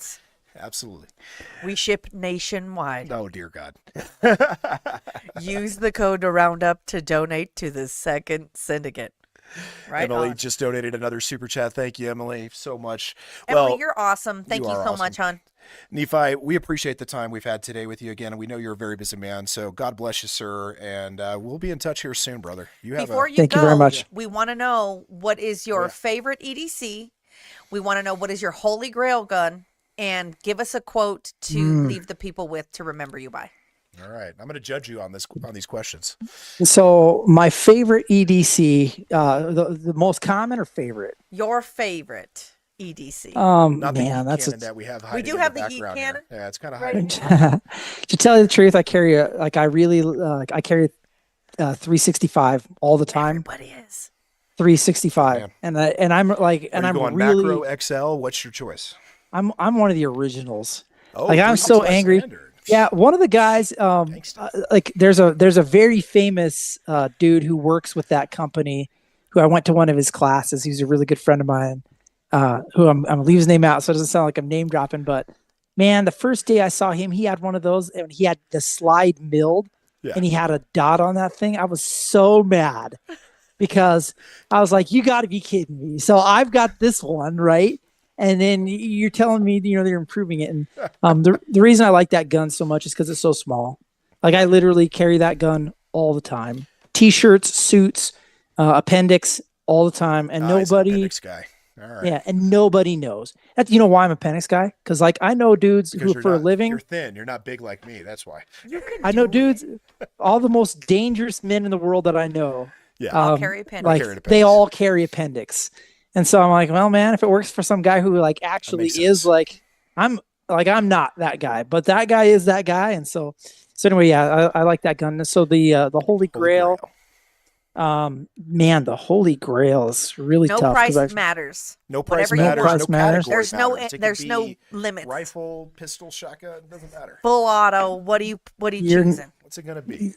S1: Absolutely.
S5: We ship nationwide.
S1: Oh, dear God.
S5: Use the code Roundup to donate to the Second Syndicate. Right.
S1: Emily just donated another super chat. Thank you, Emily, so much.
S5: Emily, you're awesome. Thank you so much, hon.
S1: Nephi, we appreciate the time we've had today with you again, and we know you're a very busy man, so God bless you, sir, and we'll be in touch here soon, brother.
S3: Thank you very much.
S5: We want to know, what is your favorite EDC? We want to know, what is your holy grail gun? And give us a quote to leave the people with to remember you by.
S1: All right. I'm going to judge you on these questions.
S3: So my favorite EDC, the most common or favorite?
S5: Your favorite EDC.
S1: Not
S3: man,
S1: that's that we have.
S5: We do have the heat cannon.
S1: Yeah, it's kind of
S5: right.
S3: To tell you the truth, I carry I carry 365 all the time.
S5: Everybody is
S3: 365, and I'm like, and I'm
S1: going
S3: really
S1: macro XL. What's your choice?
S3: I'm one of the originals.
S1: Oh,
S3: like, I'm so angry.
S1: Standard.
S3: Yeah, one of the guys, there's a very famous dude who works with that company, who I went to one of his classes. He's a really good friend of mine, who I'm gonna leave his name out, so it doesn't sound like I'm name dropping. But man, the first day I saw him, he had one of those, and he had the slide milled, and he had a dot on that thing. I was so mad because I was like, "You got to be kidding me!" So I've got this one, right? And then you're telling me, they're improving it. And the reason I like that gun so much is because it's so small. Like, I literally carry that gun all the time. T-shirts, suits, appendix all the time. And nobody,
S1: appendix guy. All right.
S3: Yeah, and nobody knows. That's, why I'm appendix guy? Because, like, I know dudes who, for a living.
S1: You're thin. You're not big like me. That's why.
S3: I know dudes, all the most dangerous men in the world that I know.
S1: Yeah.
S5: All carry appendix.
S3: Like, they all carry appendix. And so I'm like, well, man, if it works for some guy who, like, actually is like, I'm not that guy, but that guy is that guy. And so anyway, yeah, I like that gun. So the Holy Grail, man, the Holy Grail is really tough.
S5: No price matters.
S1: No price
S5: Whatever
S1: matters.
S3: No price matters.
S5: There's no limits.
S1: Rifle, pistol, shotgun, doesn't matter.
S5: Full auto. What are you choosing?
S1: What's it gonna be?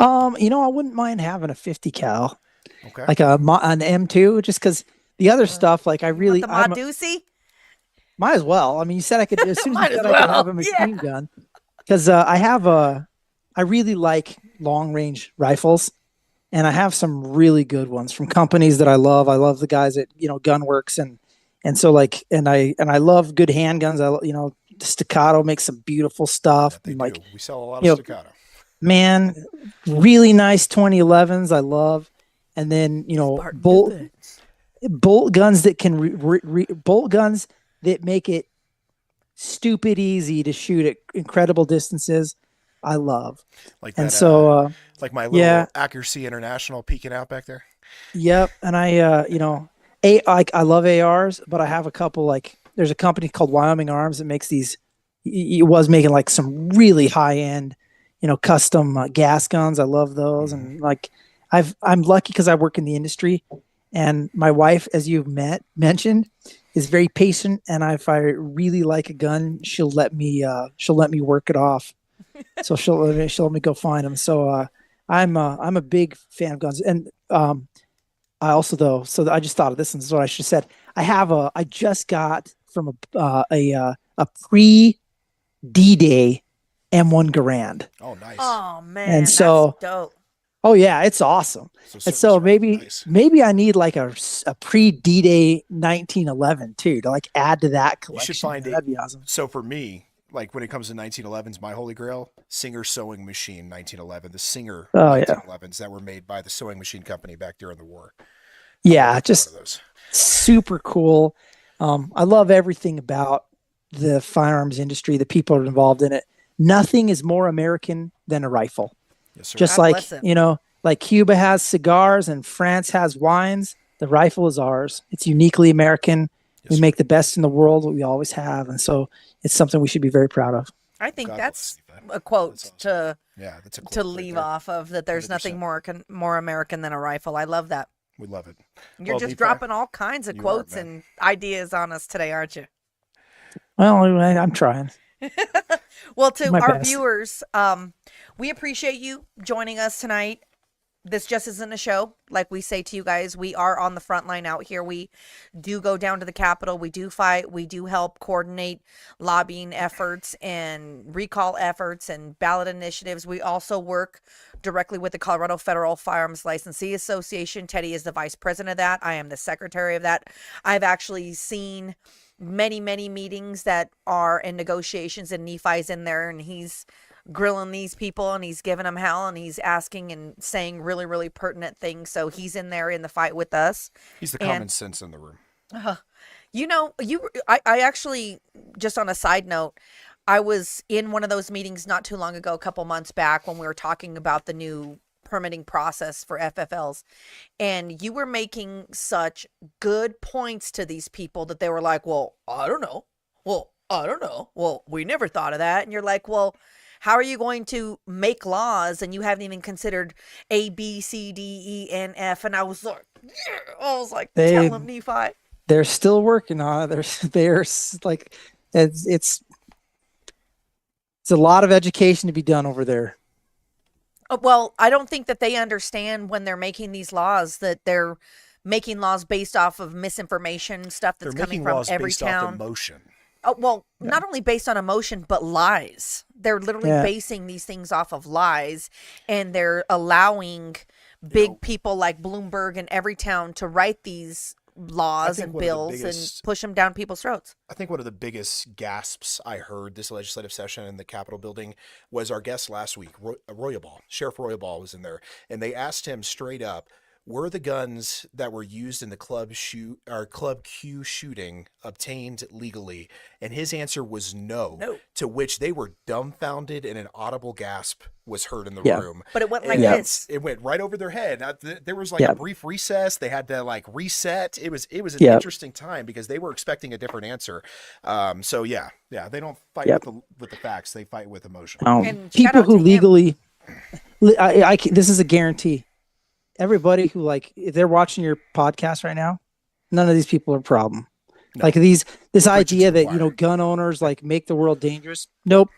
S3: I wouldn't mind having a 50 cal,
S1: okay,
S3: like an M2, just because. The other stuff, like, I really,
S5: the Madusi?
S3: Might as well. I mean, you said I could, as soon as you said I could have a machine gun, because I really like long range rifles, and I have some really good ones from companies that I love. I love the guys at, Gunworks, and so, like, and I love good handguns. Staccato makes some beautiful stuff.
S1: Yeah,
S3: and, like,
S1: we sell a lot of Staccato.
S3: Man, really nice 2011s. I love, and then bolt guns that can bolt guns that make it stupid easy to shoot at incredible distances. I love.
S1: Like that,
S3: and so
S1: like my little Accuracy International peeking out back there.
S3: Yep. And I I love ARs, but I have a couple, like, there's a company called Wyoming Arms that makes these. It was making, like, some really high end, custom gas guns. I love those. And, like, I'm lucky because I work in the industry. And my wife, as you've mentioned, is very patient. And if I really like a gun, she'll let me work it off. So she'll let me go find them. So I'm a big fan of guns. And I also, so I just thought of this, and this is what I should have said. I just got from a pre D-Day M1 Garand.
S1: Oh, nice.
S5: Oh man,
S3: and so
S5: that's dope.
S3: Oh yeah, it's awesome. And so maybe I need, like, a pre D-Day 1911 too, to, like, add to that collection.
S1: You should find
S3: That'd be awesome.
S1: So for me, like when it comes to 1911s, my holy grail, Singer sewing machine 1911, the Singer
S3: Oh, yeah.
S1: 1911s that were made by the sewing machine company back during the war.
S3: Yeah, just
S1: One of those.
S3: super cool. I love everything about the firearms industry, the people that are involved in it. Nothing is more American than a rifle.
S1: Yes, sir.
S3: Just
S5: God
S3: like,
S5: bless it.
S3: you know, like Cuba has cigars and France has wines, the rifle is ours. It's uniquely American.
S1: Yes,
S3: We
S1: sir.
S3: make the best in the world, we always have. And so it's something we should be very proud of.
S5: I think
S1: God
S5: that's
S1: bless you, man.
S5: a quote
S1: That's awesome.
S5: to
S1: Yeah, that's a quote
S5: to
S1: right
S5: leave
S1: there.
S5: off of, that there's
S1: 100%.
S5: nothing more American than a rifle. I love that.
S1: We love it.
S5: You're
S1: Well,
S5: just
S1: Nephi,
S5: dropping all kinds of
S1: you are,
S5: quotes
S1: man.
S5: and ideas on us today, aren't you?
S3: Well, I'm trying.
S5: Well, to
S3: My
S5: our
S3: best.
S5: viewers, we appreciate you joining us tonight. This just isn't a show. Like we say to you guys, we are on the front line out here. We do go down to the Capitol. We do fight. We do help coordinate lobbying efforts and recall efforts and ballot initiatives. We also work directly with the Colorado Federal Firearms Licensee Association. Teddy is the vice president of that. I am the secretary of that. I've actually seen many meetings that are in negotiations, and Nephi's in there, and he's grilling these people and he's giving them hell and he's asking and saying really pertinent things. So he's in there in the fight with us.
S1: He's the
S5: And-
S1: common sense in the room.
S5: You know, I actually, just on a side note, I was in one of those meetings not too long ago, a couple months back, when we were talking about the new permitting process for FFLs, and you were making such good points to these people that they were like, well, I don't know. Well, we never thought of that. And you're like, well, how are you going to make laws and you haven't even considered A, B, C, D, E, and F? And I was like,
S3: They-
S5: tell him, Nephi.
S3: They're still working on it. They're like, it's a lot of education to be done over there.
S5: Well, I don't think that they understand when they're making these laws that they're making laws based off of misinformation, stuff that's
S1: They're
S5: coming
S1: making
S5: from
S1: laws
S5: every
S1: based off
S5: town.
S1: emotion.
S5: Oh, well, not only based on emotion, but lies. They're literally
S3: Yeah.
S5: basing these things off of lies, and they're allowing big people like Bloomberg and every town to write these laws
S1: think
S5: and
S1: one of the
S5: bills
S1: biggest-
S5: and push them down people's throats.
S1: I think one of the biggest gasps I heard this legislative session in the Capitol building was our guest last week, Royaball. Sheriff Royaball was in there, and they asked him straight up, were the guns that were used in the Club Q shooting obtained legally? And his answer was no.
S5: No.
S1: To which they were dumbfounded, and an audible gasp was heard in the
S3: Yeah.
S1: room.
S5: But it went like
S1: And
S5: this.
S1: it went right over their head. There was like
S3: Yeah.
S1: a brief recess. They had to like reset. It was an
S3: Yeah.
S1: interesting time because they were expecting a different answer. So yeah, they don't fight
S3: Yep.
S1: with the facts. They fight with emotion.
S5: And shout
S3: People
S5: out
S3: who
S5: to him.
S3: legally, this is a guarantee. Everybody who, like, if they're watching your podcast right now, none of these people are a problem.
S1: No.
S3: Like this
S1: Preaching
S3: idea
S1: to the
S3: that, you know,
S1: choir.
S3: gun owners like make the world dangerous. Nope.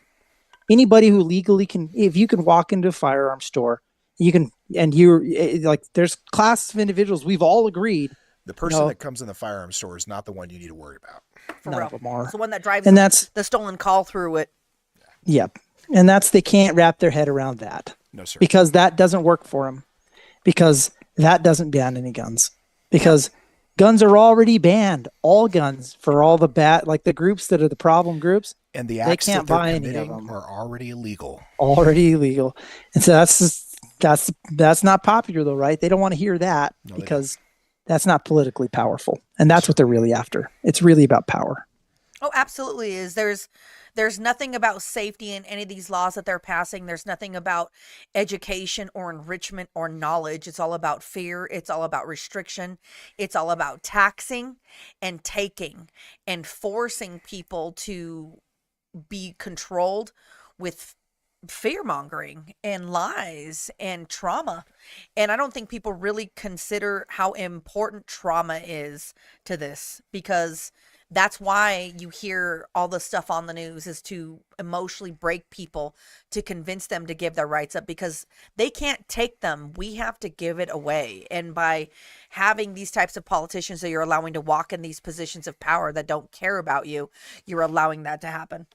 S3: Anybody who legally can, if you can walk into a firearm store, you can, and you're like, there's classes of individuals. We've all agreed.
S1: The person
S3: No.
S1: that comes in the firearm store is not the one you need to worry about.
S5: For
S3: None
S5: real.
S3: of them are.
S5: It's the one that drives
S3: And that's,
S5: the stolen call through it.
S3: yep. And that's, they can't wrap their head around that.
S1: No, sir.
S3: Because that doesn't work for them, because that doesn't ban any guns, because guns are already banned, all guns, for all the like the groups that are the problem groups,
S1: And the
S3: they
S1: acts
S3: can't
S1: that they're
S3: buy any of
S1: committing
S3: them.
S1: are already illegal.
S3: already illegal. And so that's not popular though, right? They don't want to hear that,
S1: No, they
S3: because that's not politically powerful, and that's what they're really after. It's really about power.
S5: Oh, absolutely is. There's nothing about safety in any of these laws that they're passing. There's nothing about education or enrichment or knowledge. It's all about fear. It's all about restriction. It's all about taxing and taking and forcing people to be controlled with fear mongering and lies and trauma. And I don't think people really consider how important trauma is to this, because that's why you hear all the stuff on the news, is to emotionally break people, to convince them to give their rights up, because they can't take them. We have to give it away. And by having these types of politicians that you're allowing to walk in these positions of power that don't care about you, you're allowing that to happen.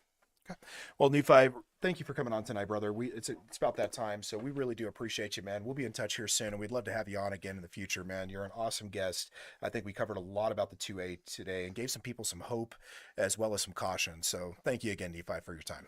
S1: Well, Nephi, thank you for coming on tonight, brother. It's about that time, so we really do appreciate you, man. We'll be in touch here soon, and we'd love to have you on again in the future, man. You're an awesome guest. I think we covered a lot about the 2A today and gave some people some hope as well as some caution. So thank you again, Nephi, for your time.